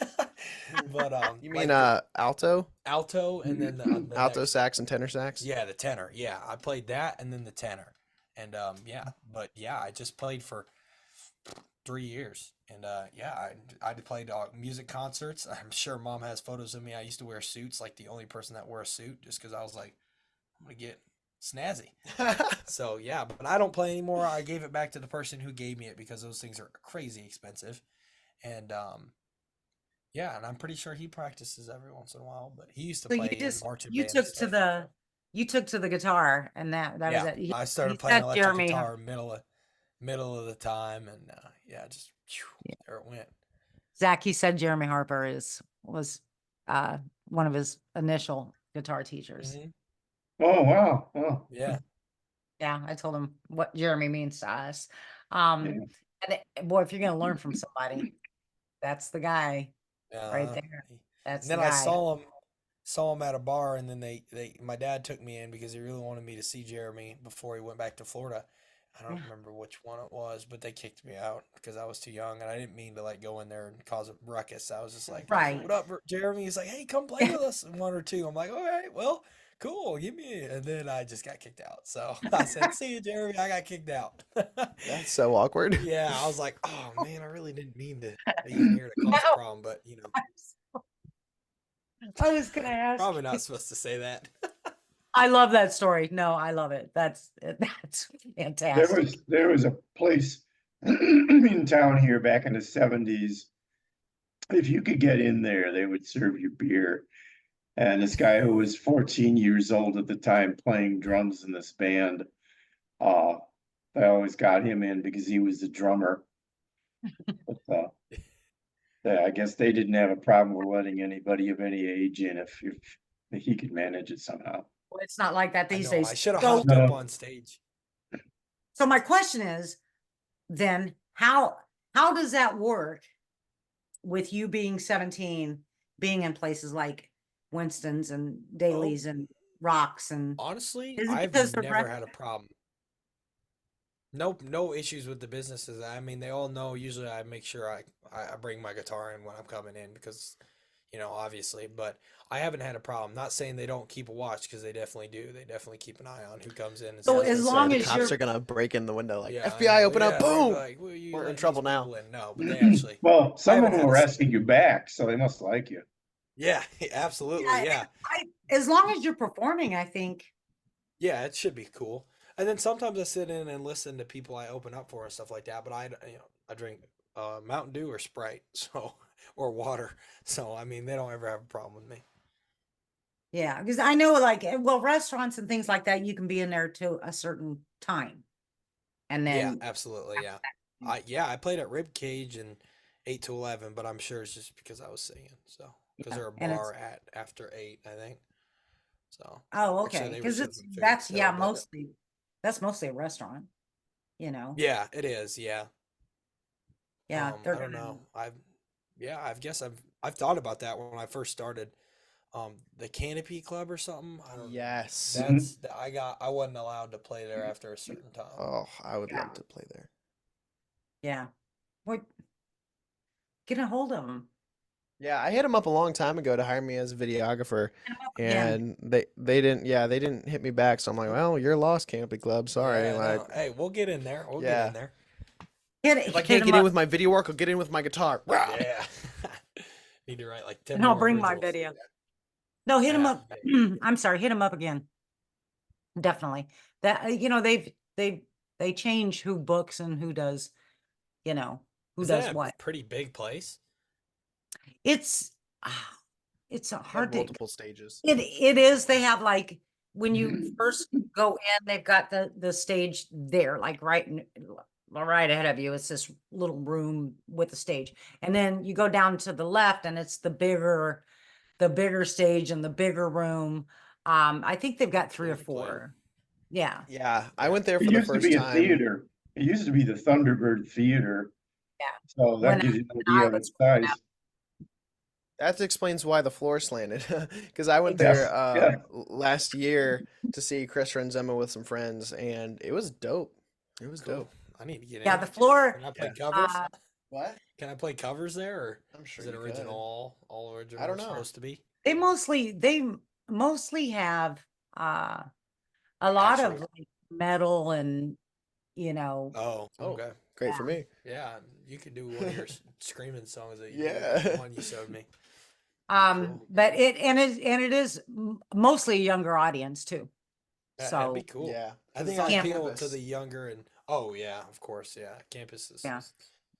but You like mean alto? alto and then the Alto next. sax and tenor sax? Yeah, the tenor. Yeah, I played that and then the tenor. And yeah, but yeah, I just played for 3 years. And yeah, I played music concerts. I'm sure mom has photos of me. I used to wear suits, like the only person that wore a suit, just because I was like, I'm gonna get snazzy. So yeah, but I don't play anymore. I gave it back to the person who gave me it because those things are crazy expensive. And yeah, and I'm pretty sure he practices every once in a while. But he used to So play in marching bands and stuff. you took to the guitar, and that was Yeah, it. I started He playing said electric Jeremy, guitar middle of the time, and yeah, just there it went. Zach, he said Jeremy Harper was one of his initial guitar teachers. Mhm. Oh, wow. Oh, Yeah, Yeah, I told him what Jeremy means to us. yeah. Boy, if you're gonna learn from somebody, that's the guy right uh, there. and That's the then I guy. saw him at a bar, and then my dad took me in because he really wanted me to see Jeremy before he went back to Florida. I don't Yeah. remember which one it was, but they kicked me out because I was too young, and I didn't mean to like go in there and cause a ruckus. I was just like, Right. "What up, Jeremy?" He's like, "Hey, come play with us." And one or two, I'm like, "All right, well, cool, give me it." And then I just got kicked out. So I said, "See you, Jeremy." I got kicked out. That's so awkward. Yeah, I was like, "Oh man, I really didn't mean to be in here to cause a No. problem," but I was gonna ask. probably not supposed to say that. I love that story. No, I love it. That's There fantastic. was a place in town here back in the 70s, if you could get in there, they would serve you beer. And this guy who was 14 years old at the time playing drums in this band, uh, they always got him in because he was the drummer. But I guess they didn't have a problem with letting anybody of any age in if he could manage it somehow. Well, it's not like that I these know, I days. should have So, hopped up No. on stage. so my question is then how does that work with you being 17, being in places like Winston's and Daly's and Rocks and Honestly, is it I've because the never had a problem. Nope, no issues with the businesses. I mean, they all know. Usually, I make sure I bring my guitar in when I'm coming in because, obviously. But I haven't had a problem. Not saying they don't keep a watch because they definitely do. They definitely keep an eye on who comes in and So stuff. I was as gonna say, long the as cops you're are gonna break in the window like Yeah, I FBI, know. open up, Yeah, they'd be boom. like, "Well, you We're in letting trouble these now. people in?" No, but they actually. Well, I some of haven't them had a were single. asking you back, so they must like you. Yeah, absolutely. I, Yeah, I as long as you're performing, I think. yeah, it should be cool. And then sometimes I sit in and listen to people I open up for and stuff like that. But I drink Mountain Dew or Sprite, so or water. So I mean, they don't ever have a problem with me. Yeah, because I know like well, restaurants and things like that, you can be in there to a certain time. And Yeah, then absolutely. Yeah, I played at Rib Cage and 8 to 11, but I'm sure it's just because I was singing. So because yeah, they're a and it's bar at after 8, I think. So oh, actually, okay. they were Because it's serving food that's still, yeah, but that's mostly a restaurant, you know. yeah, it is. Yeah. Yeah, they're I don't gonna know. I guess I've thought about that when I first started. The Canopy Club or something. I don't. Yes. Mhm. I wasn't allowed to play there after a certain time. Oh, I would yeah, love to play there. yeah. What get a hold of them. Yeah, I hit him up a long time ago to hire me as a videographer, Again. and they didn't hit me back. So I'm like, well, you're lost, Canopy Club. Sorry. Yeah, Like, no. Hey, we'll get in there. We'll get yeah, in there. if I Hit can't him get in up with my video work, I'll get in with my guitar. Yeah. Need to write like 10 and I'll more bring my originals. video. No, hit him Yeah. up. I'm sorry, hit him up again. Definitely. That they change who books and who does, who Is does that a what. pretty big place? It's ah, it's a They have hard to multiple stages. it is. They have like when you first go in, they've got the stage there, like right ahead of you. It's this little room with the stage. And then you go down to the left and it's the bigger stage and the bigger room. I think they've got three or Big play. four. Yeah. Yeah, I Yeah. went there It for the used to first be a time. theater. It used to be the Thunderbird Theater. Yeah. So that When gives you an I idea of was its size. That explains why the floor slanted. Because I went there Yes, yeah. last year to see Chris Renzema with some friends, and it was dope. It was Cool. dope. I need to get yeah, in. the floor, Can I play Yeah. covers? What? Can I play covers there, or I'm sure is it you original? could. All I original don't is know. supposed to be? they mostly have a lot of Actual. like metal and you know Oh, Oh, okay. great for me. Yeah, you could do one of your screaming songs that you do. Yeah. The one you showed me. Cool. but it is mostly a younger audience too. That'd be So cool. Yeah, I 'cause think it's I on camp, appeal to campus. the younger and oh yeah, of course, yeah. Campuses. yeah,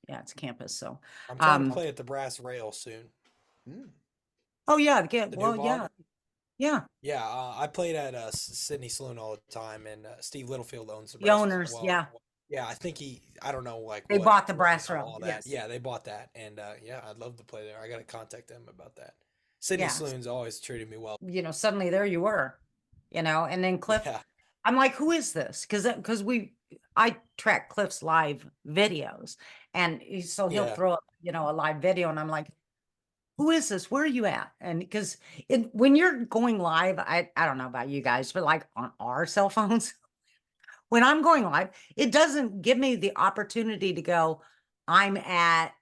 yeah, it's campus. So I'm trying to um play at the Brass Rail soon. Mm. oh yeah, The new well bar. yeah, Yeah, I played at Sydney Saloon all the time, and Steve Littlefield owns the the Brass. owners, Well, yeah, yeah, I think I don't know, like they what, bought the brass room, all that. yes, Yeah, they bought that, and yeah, I'd love to play there. I got to contact them about that. Sydney yeah, Saloon's always treated me well. suddenly there you were, and then Cliff, Yeah, I'm like, who is this? Because I track Cliff's live videos, and so he'll yeah, throw up, a live video, and I'm like, who is this? Where are you at? And because when you're going live, I don't know about you guys, but like on our cell phones, when I'm going live, it doesn't give me the opportunity to go, I'm at,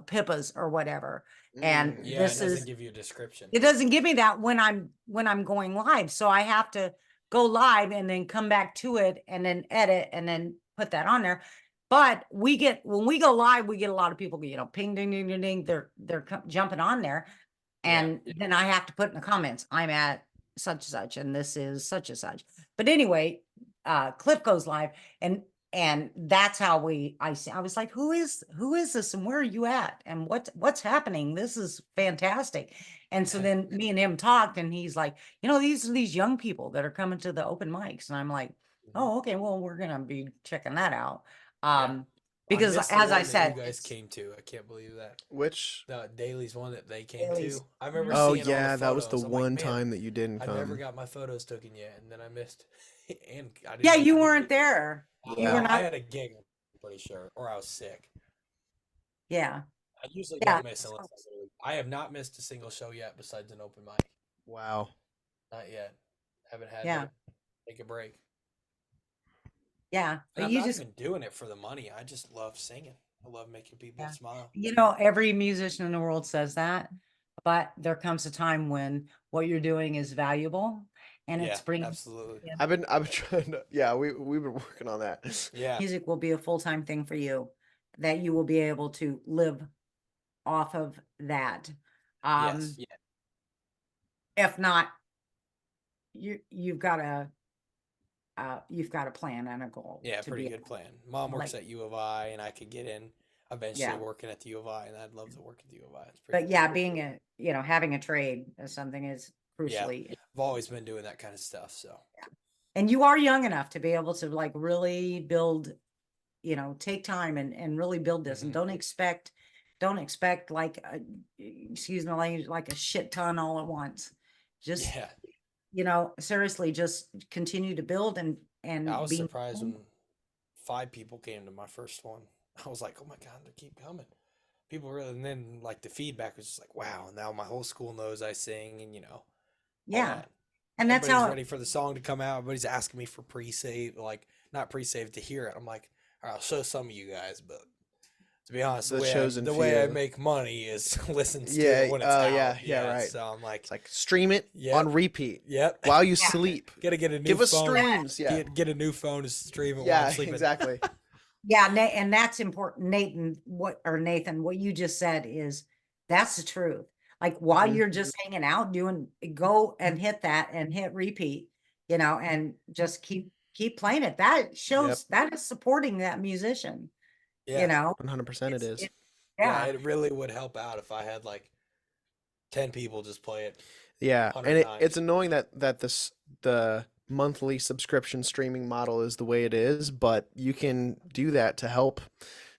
Pippa's or whatever. And Mm. yeah. It this doesn't is give you a description. it doesn't give me that when I'm going live. So I have to go live and then come back to it and then edit and then put that on there. But when we go live, we get a lot of people, ping, ding, ding, ding, ding. They're jumping on there. Yeah, And then I have to put in the comments, I'm at such and such, and this is such and such. But anyway, Cliff goes live and and that's how I was like, who is this and where are you at and what's happening? This is fantastic. And so then me and him talked, and he's like, these are these young people that are coming to the open mics. And I'm like, oh, okay, well, we're gonna be checking that out. I Because missed the as I one that said, you guys came to. I can't believe that. Which? The Daly's one that they came Daly's. to. I remember Oh seeing all yeah, the that was the photos. I'm like, one man, time that you didn't I never come. got my photos taken yet, and then I missed. And I didn't yeah, get you to do weren't it. there. You were Well, I not. had a gig, I'm pretty sure, or I was sick. Yeah. I usually Yeah. don't miss unless I have not missed a single show yet besides an open mic. Wow. Not yet. Haven't had Yeah. to take a break. Yeah. And But I'm you not just, even doing it for the money. I just love singing. I love making people yeah. smile. Every musician in the world says that, but there comes a time when what you're doing is valuable, and Yeah, it's bringing absolutely. yeah, I've been trying to. Yeah, we've been working on that. Yeah. music will be a full-time thing for you, that you will be able to live off of that. Yes. Yeah. If not, you've got a plan and a goal Yeah, to pretty be good plan. Mom works like, at U of I, and I could get in eventually yeah. working at the U of I, and I'd love to work at the U of I. It's pretty But cool. yeah, being having a trade is something is Yeah, crucially, I've always been doing that kind of stuff. So and you are young enough to be able to like really build, take time and really build this, and Mhm. don't expect like excuse my language, like a shit ton all at once. Just, yeah, seriously, just continue to build I and was be surprised when 5 people came to my first one. I was like, oh my god, they keep coming. People really, and then like the feedback was just like, wow. Now my whole school knows I sing, and all yeah. that. And that's Everybody's how ready for the song to come out. Everybody's asking me for pre-save, like not pre-save to hear it. I'm like, all right, I'll show some of you guys, but to be honest, The the chosen way I few. make money is listens to Yeah. it when it's Oh out. yeah. Right. So I'm like, It's like stream it Yep. on repeat yep. while you Yeah. sleep. Gotta get a new Give us phone. streams. Yeah. Get a new phone to stream it while Yeah. I'm sleeping. Exactly. yeah, and that's important. Nathan, what you just said is that's the truth. Like while Mhm. you're just hanging out, go and hit that and hit repeat, and just keep playing it. That shows that is supporting that musician, Yeah. 100% it is. Yeah, yeah. it really would help out if I had like 10 people just play it. Yeah, 100 and it's times. annoying that the monthly subscription streaming model is the way it is, but you can do that to help,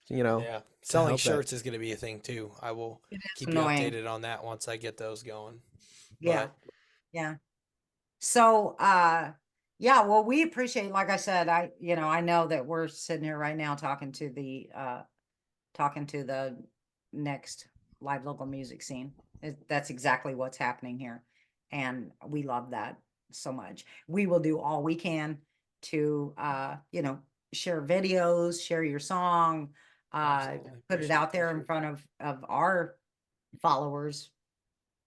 Yeah. to Selling help that. shirts is going to be a thing too. I will It is keep annoying. you updated on that once I get those going. Yeah. But Yeah. So, yeah, well, we appreciate, like I said, I know that we're sitting here right now talking to the next live local music scene. That's exactly what's happening here. And we love that so much. We will do all we can to, share videos, share your song, Absolutely. put it Appreciate out there that. in front of our followers,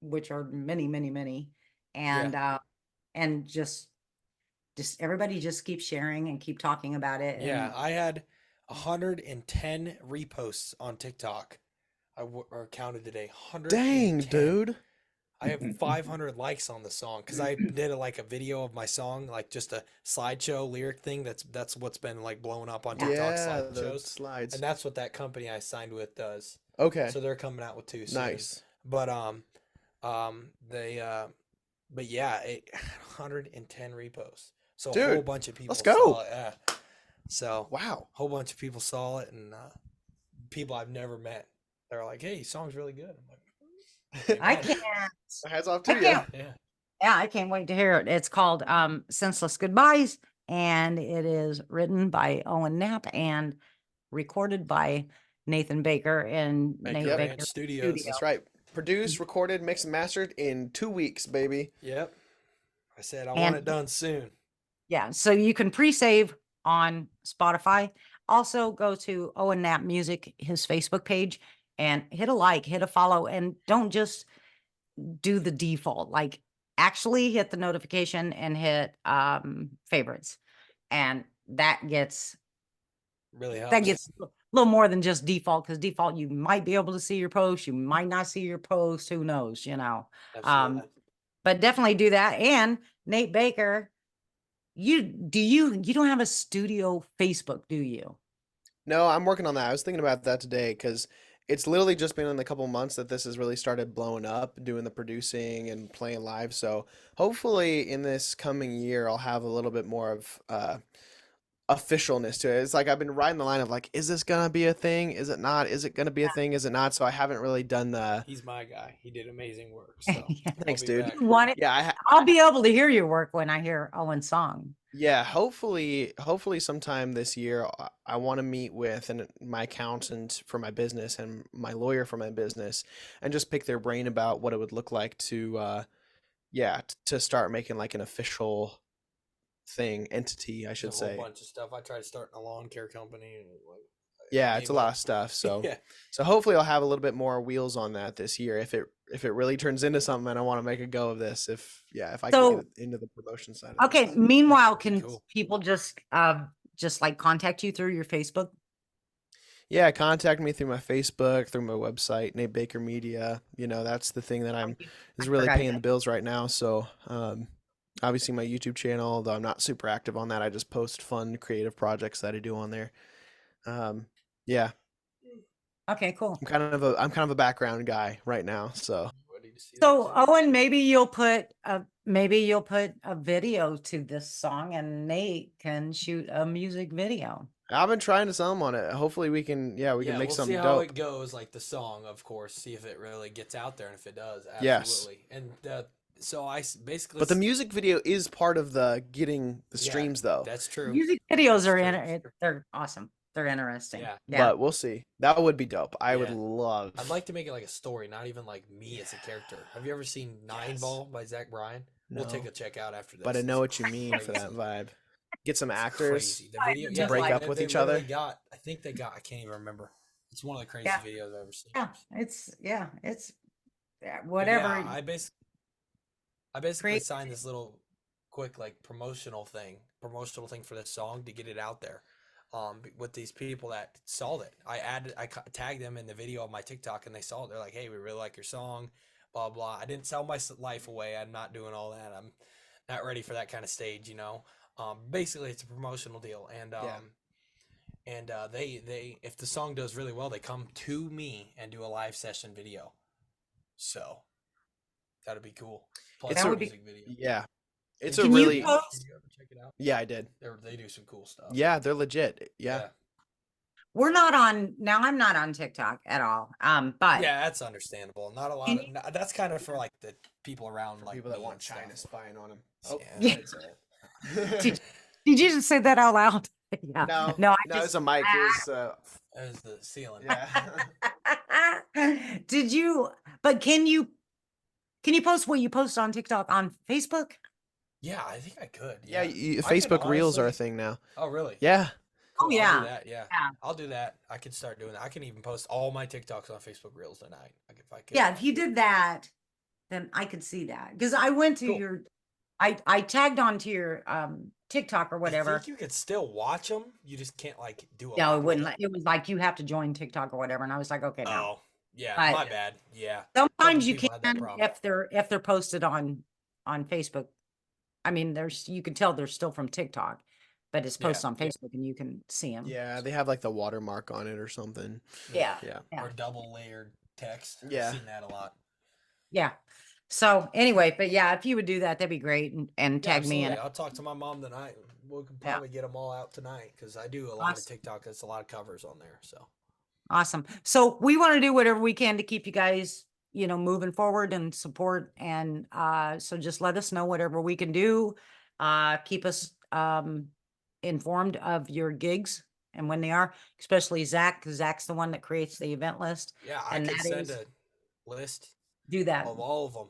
which are many, many, many. And just everybody just keep sharing and keep talking about it. Yeah, And I had 110 reposts on TikTok. Or counted today. Dang, 110. dude. I have 500 likes on the song because I did like a video of my song, like just a slideshow lyric thing. That's what's been like blowing up on TikTok, Yeah, the slideshows, slides. and that's what that company I signed with does. Okay. So they're coming out with 2 soon. Nice. But they but yeah, 110 reposts. So a Dude, whole bunch of people let's go. saw it. Yeah. So Wow. a whole bunch of people saw it, and people I've never met. They're like, "Hey, your song's really good." I'm like, I "Amen." can't. Hats off I to you. can't. Yeah. Yeah, I can't wait to hear it. It's called Senseless Goodbyes, and it is written by Owen Knapp and recorded by Nathan Baker in Baker Nate Yep. Baker Ranch Studios. Studio. That's right. Produced, recorded, mixed, and mastered in 2 weeks, baby. Yep. I said I And- want it done soon. Yeah, so you can pre-save on Spotify. Also go to Owen Knap Music, his Facebook page, and hit a like, hit a follow, and don't just do the default. Like actually hit the notification and hit favorites. And that gets Really helps. a little more than just default, because default you might be able to see your post, you might not see your post, who knows, Absolutely. but definitely do that. And Nate Baker, you don't have a studio Facebook, do you? No, I'm working on that. I was thinking about that today because it's literally just been in a couple months that this has really started blowing up, doing the producing and playing live. So hopefully in this coming year, I'll have a little bit more of officialness to it. It's like I've been riding the line of like, is this gonna be a thing? Is it not? Is it gonna be a thing? Is it not? So I haven't really done the. He's my guy. He did amazing work. So Yeah. Thanks, I'll be dude. back. You want it? Yeah, I'll be able to hear your work when I hear Owen's song. yeah. Hopefully, sometime this year, I want to meet with my accountant for my business and my lawyer for my business, and just pick their brain about what it would look like to, yeah, to start making like an official entity, I should There's a whole say. bunch of stuff. I tried starting a lawn care company and like Yeah, it's a gave lot up. of stuff. So Yeah. so hopefully I'll have a little bit more wheels on that this year if it really turns into something and I want to make a go of this. If I can So- get it into the promotion side of Okay. this. Meanwhile, That'd be can cool. people just like contact you through your Facebook? Yeah, contact me through my Facebook, through my website, Nate Baker Media. That's the thing that is really forgot paying about the bills right now. So obviously my YouTube channel, although I'm not super active on that, I just post fun creative projects that I do on there. Yeah, Okay, cool. I'm kind of a background guy right now. So Ready to see So that too. Owen, maybe you'll put a video to this song, and Nate can shoot a music video. I've been trying to sell them on it. Hopefully we can, yeah, we can make we'll see something how dope. it goes. Like the song, of course. See if it really gets out there, and if it does, Yes. absolutely. And so basically. But the music video is part of the getting the Yeah, streams though. That's true. Music videos That's are true. they're awesome. They're interesting. Yeah. But we'll see. That would be dope. I would Yeah. love. I'd like to make it like a story, not even like me as a character. Have you ever seen Nine Yes. Ball by Zach Bryan? We'll No. take a check out after this. But I know It's what you mean for that crazy. vibe. Get some It's actors. crazy. The video, To break up with they each other. literally I think they got. I can't even remember. It's one of the craziest videos I've ever seen. It's But whatever. yeah, I basically Create- signed this little quick like promotional thing for this song to get it out there. With these people that saw it, I tagged them in the video on my TikTok, and they saw it. They're like, "Hey, we really like your song." Blah blah. I didn't sell my life away. I'm not doing all that. I'm not ready for that kind of stage, you know. Basically, it's a promotional deal, and they if the song does really well, they come to me and do a live session video. So that'd be cool. Plus It's a a- music video. Yeah. It's Can a you really. post- Did you ever check it out? Yeah, I did. They do some cool stuff. Yeah, they're legit. Yeah. We're not on now. I'm not on TikTok at all. But Yeah, that's understandable. Not a lot Can of that's kind of for like the people around like People that me want and stuff. China spying on them. Oh, Yeah. I didn't say that. did you just say that out loud? Yeah. No, I it's just a mic. As the ceiling. Yeah. did you? But can you post what you post on TikTok on Facebook? Yeah, I think I could. Yeah, I could Facebook Reels are a honestly- thing now. Oh, really? Yeah. Oh, Cool, I'll yeah. do that. Yeah. Yeah. I'll do that. I could start doing that. I can even post all my TikToks on Facebook Reels tonight. Like if I could. Yeah, if you did that, then I could see that because I went to Cool. your, I tagged onto your TikTok or I whatever. think you could still watch them. You just can't like do a No, lot it with wouldn't. It was like you have to join TikTok or whatever, and I was like, okay, no. Oh, yeah. But- My bad. Yeah. Sometimes you people had that can problem. if they're posted on Facebook. I mean, you can tell they're still from TikTok, but it's posted Yeah, on yeah. Facebook and you can see them. Yeah, they have like the watermark on it or something. Yeah. Yeah. Yeah. Or double layered text. Yeah. I've seen that a lot. Yeah. So anyway, but yeah, if you would do that, that'd be great, and Yeah, tag me in absolutely. it. I'll talk to my mom tonight. We can Yeah. probably get them all out tonight because I do a lot of Awesome. TikTok. That's a lot of covers on there. So Awesome. So we want to do whatever we can to keep you guys, moving forward and support. And so just let us know whatever we can do. Keep us informed of your gigs and when they are, especially Zach, because Zach's the one that creates the event list. yeah, I And can that send is- a list Do that. of all of them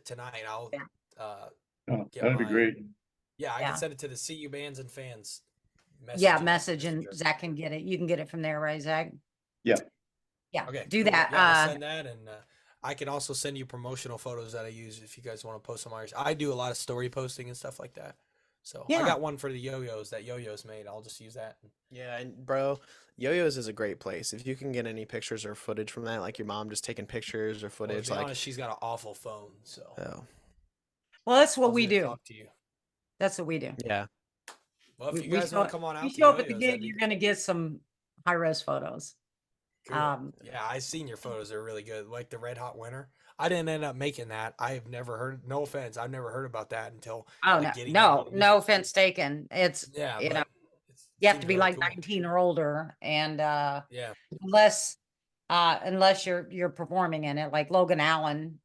tonight. I'll Yeah. Oh, Get that'd be my- great. yeah, I Yeah. can send it to the CU bands and fans. Yeah, in message and Messenger. Zach can get it. You can get it from there, right, Zach? Yeah. Yeah. Okay, Do cool. that. Yeah, I'll send that, and I can also send you promotional photos that I use if you guys want to post some ours. I do a lot of story posting and stuff like that. So I Yeah. got one for the yo-yos that yo-yos made. I'll just use that. Yeah, and bro, Yo-Yo's is a great place. If you can get any pictures or footage from that, like your mom just taking pictures or Well, to footage, be like, honest, she's got an awful phone, so oh, Well, that's what I'll we just do. Talk to you. That's what we do. yeah. Well, if you we guys show want to come on you out to show up at the Yo-Yo's, gig, that'd be you're gonna get some high res photos. cool. Yeah, I've seen your photos. They're really good. Like the Red Hot Winter. I didn't end up making that. I've never heard, no offense, I've never heard about that until Oh like no, getting into no, the no music. offense taken. It's Yeah, you know but it you have to seems be really like cool. 19 or older, and Yeah. unless unless you're performing in it, like Logan Allen,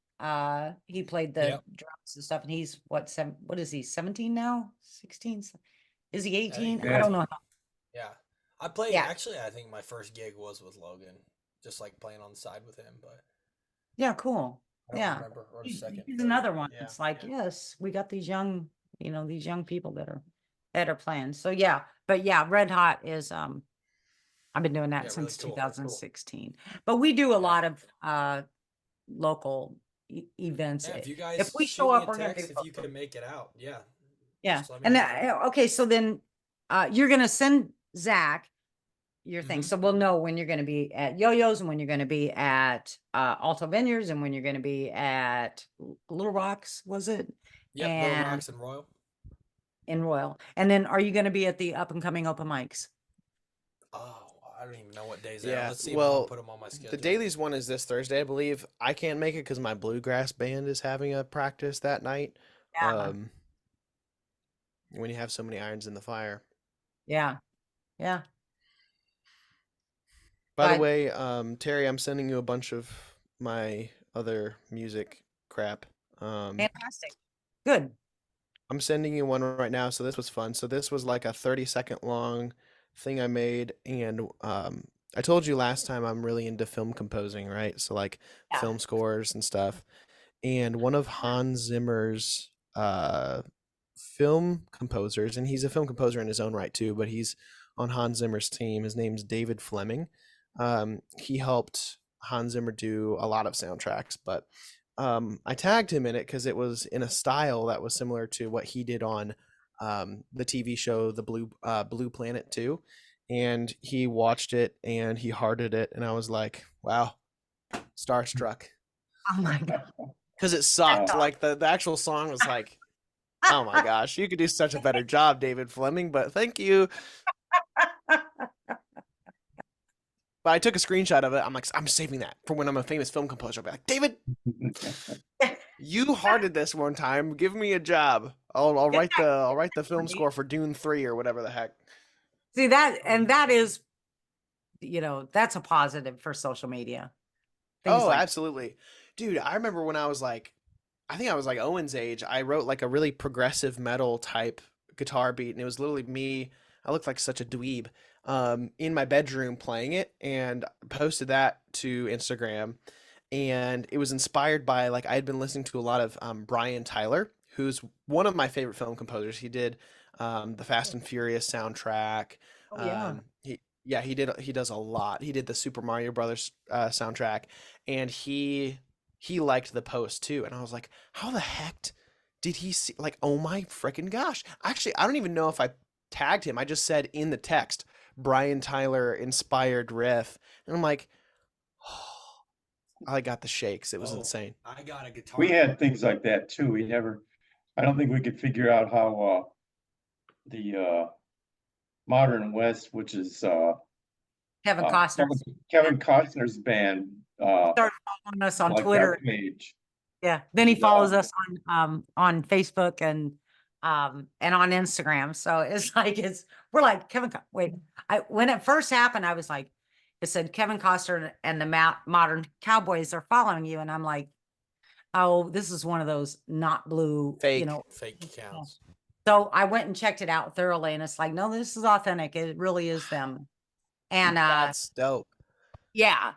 he played the Yep. drums and stuff, and he's what is he, 17 now, 16, is he I think 18? you're I don't 18. know. Yeah. I played, Yeah, actually, I think my first gig was with Logan, just like playing on the side with him, but yeah, cool. I don't Yeah, remember. Or the second, he's third. another one. Yeah. It's like, yes, we got these young, these young people that are playing. So yeah, but yeah, Red Hot is I've been doing that Yeah, really since cool. 2016. But we do a Yeah. lot of local events. Yeah, if you If guys we shoot show me up, a we're gonna do text if you photos. can make it out. Yeah. Yeah. Just let me And know. okay, so then you're gonna send Zach your thing. Mhm. So we'll know when you're gonna be at Yo-Yo's and when you're gonna be at Alto Vineyards and when you're gonna be at Little Rocks, was it? Yep, Little And Rocks and Royal. in Royal. And then are you gonna be at the up and coming open mics? Oh, I don't even know what days they are. Yeah, Let's see if I can well, put them on my the schedule. dailies one is this Thursday, I believe. I can't make it because my bluegrass band is having a practice that night. Yeah. When you have so many irons in the fire. Yeah. Yeah. By the But way, Terry, I'm sending you a bunch of my other music crap. fantastic. Good. I'm sending you one right now. So this was fun. So this was like a 30-second long thing I made, and I told you last time I'm really into film composing, right? So like Yeah. film scores and stuff. And one of Hans Zimmer's film composers, and he's a film composer in his own right too, but he's on Hans Zimmer's team. His name's David Fleming. He helped Hans Zimmer do a lot of soundtracks, but I tagged him in it because it was in a style that was similar to what he did on the TV show The Blue Planet 2. And he watched it and he hearted it, and I was like, wow, starstruck. Oh my God. Because it sucked. Like the actual song was like, oh my gosh, you could do such a better job, David Fleming, but thank you. But I took a screenshot of it. I'm like, I'm saving that for when I'm a famous film composer. I'll be like, David, you hearted this one time. Give me a job. I'll write the film score for Dune 3 or whatever the heck. See that, and that is, that's a positive for social media. Things Oh, like absolutely. Dude, I remember when I was like, I think I was like Owen's age, I wrote like a really progressive metal type guitar beat, and it was literally me. I looked like such a dweeb in my bedroom playing it, and posted that to Instagram. And it was inspired by, like, I had been listening to a lot of Brian Tyler, who's one of my favorite film composers. He did the Fast and Furious soundtrack. oh yeah. He does a lot. He did the Super Mario Brothers soundtrack, and he liked the post too. And I was like, how the heck did he see? Like, oh my freaking gosh! Actually, I don't even know if I tagged him. I just said in the text, Brian Tyler inspired riff, and I'm like, oh, I got the shakes. It was insane. I got a guitar. We had things like that too. I don't think we could figure out how the Modern West, which is Kevin Costner Kevin Costner's band, started following us on like Twitter. that page. Yeah. Then he follows us on Facebook and on Instagram. So it's like we're like wait. When it first happened, I was like, it said Kevin Costner and the Modern Cowboys are following you, and I'm like, oh, this is one of those not blue, Fake. Fake accounts. So I went and checked it out thoroughly, and it's like, no, this is authentic. It really is them. And That's dope. yeah,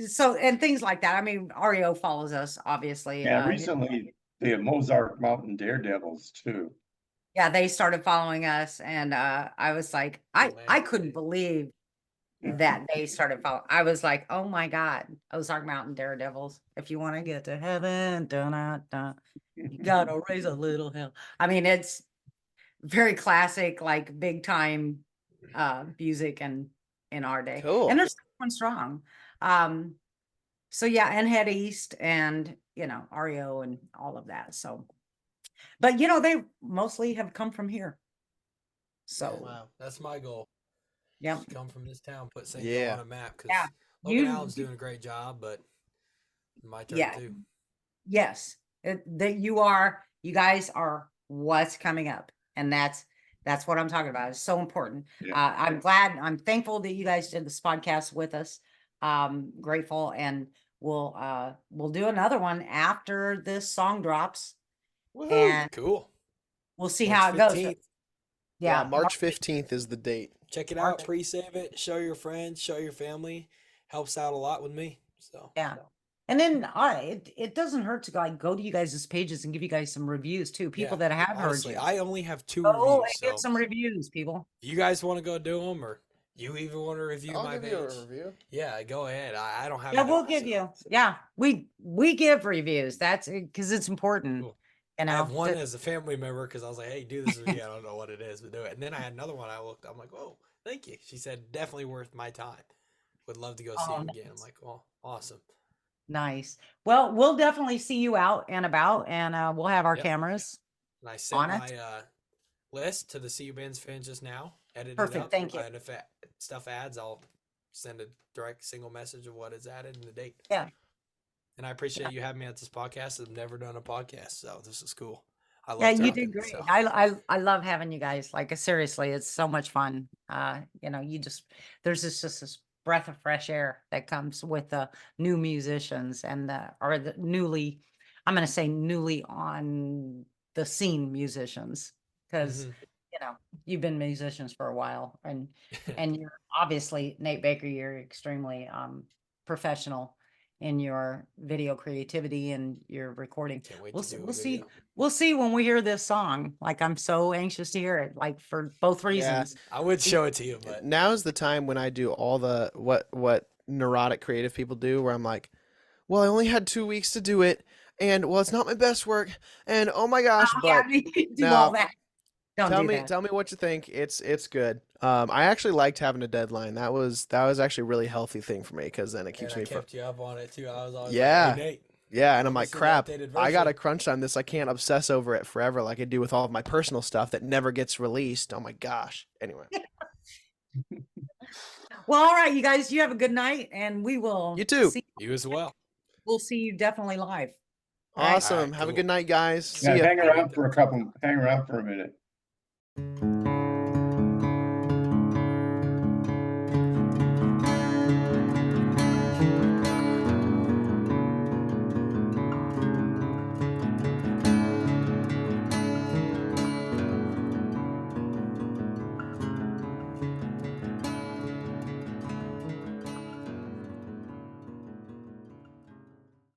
so and things like that. I mean, REO follows us, obviously. Yeah, recently the Mozart Mountain Daredevils too. Yeah, they started following us, and I was like, I man. couldn't believe that they started following. I was like, oh my God, Ozark Mountain Daredevils. If you want to get to heaven, you gotta raise a little hell. I mean, it's very classic, like big time music and in our day. Cool. And they're still going strong. So yeah, and Head East and REO and all of that. So, but they mostly have come from here. So, Wow. That's my goal. yeah, Just come from this town, put St. Joe Yeah. on a map because yeah, Logan you, Allen's doing a great job, but my turn yeah, too. yes, that you guys are what's coming up, and that's what I'm talking about. It's so important. Yeah. I'm thankful that you guys did this podcast with us. Grateful, and we'll do another one after this song drops, Woohoo! and Cool. we'll see March how it goes. 15th. Yeah, Yeah, March 15th is the date. Check it March. out, pre-save it, show your friends, show your family. Helps out a lot with me. So Yeah. And then it doesn't hurt to like go to you guys' pages and give you guys some reviews too. People yeah, that have honestly, heard you. I only have 2 Oh, reviews. and So give some reviews, people. you guys want to go do them, or you even want to review I'll my give page? you a review. Yeah, go ahead. I don't have. Yeah, any, we'll give so- you. Yeah, we give reviews. That's because it's important. Cool. You I have know, one as a family member because I was like, "Hey, do this review." I don't know what it is, but do it. And then I had another one. I looked. I'm like, "Oh, thank you." She said, "Definitely worth my time. Would love to go see Oh, you again." I'm nice. like, "Oh, awesome." Nice. Well, we'll definitely see you out and about, and we'll have our Yep. cameras And I sent on it. my list to the See You Bands fans just now. Edited Perfect, it up. thank you. And if stuff adds, I'll send a direct single message of what is added and the date. Yeah. And I appreciate you having me at this podcast. I've never done a podcast, so this is cool. I love Yeah, you talking, did great. so. I love having you guys. Like seriously, it's so much fun. There's just this breath of fresh air that comes with the new musicians and the newly, I'm gonna say newly on the scene musicians, because Mhm. you've been musicians for a while, and you're obviously Nate Baker, you're extremely professional in your video creativity and your recording. Can't wait We'll to do a we'll see. video. We'll see when we hear this song. Like, I'm so anxious to hear it, like for both Yeah. reasons. I would show it to you, but Now's the time when I do all the what neurotic creative people do, where I'm like, well, I only had 2 weeks to do it, and well, it's not my best work, and oh my gosh, Oh, yeah, but do all no, that. Don't tell do me that. tell me what you think. It's good. I actually liked having a deadline. That was actually a really healthy thing for me because then it keeps and I me from kept you up on it too. I was always Yeah. like, "Hey Nate, yeah, and let I'm me like, see the crap, updated I got a version." crunch on this. I can't obsess over it forever like I do with all of my personal stuff that never gets released. Oh my gosh. Anyway, Well, all right, you guys, you have a good night, and we will you too. You as well. we'll see you definitely live. All right. Awesome. Alright, Have a cool. good night, guys. Yeah, See ya. hang around for a minute.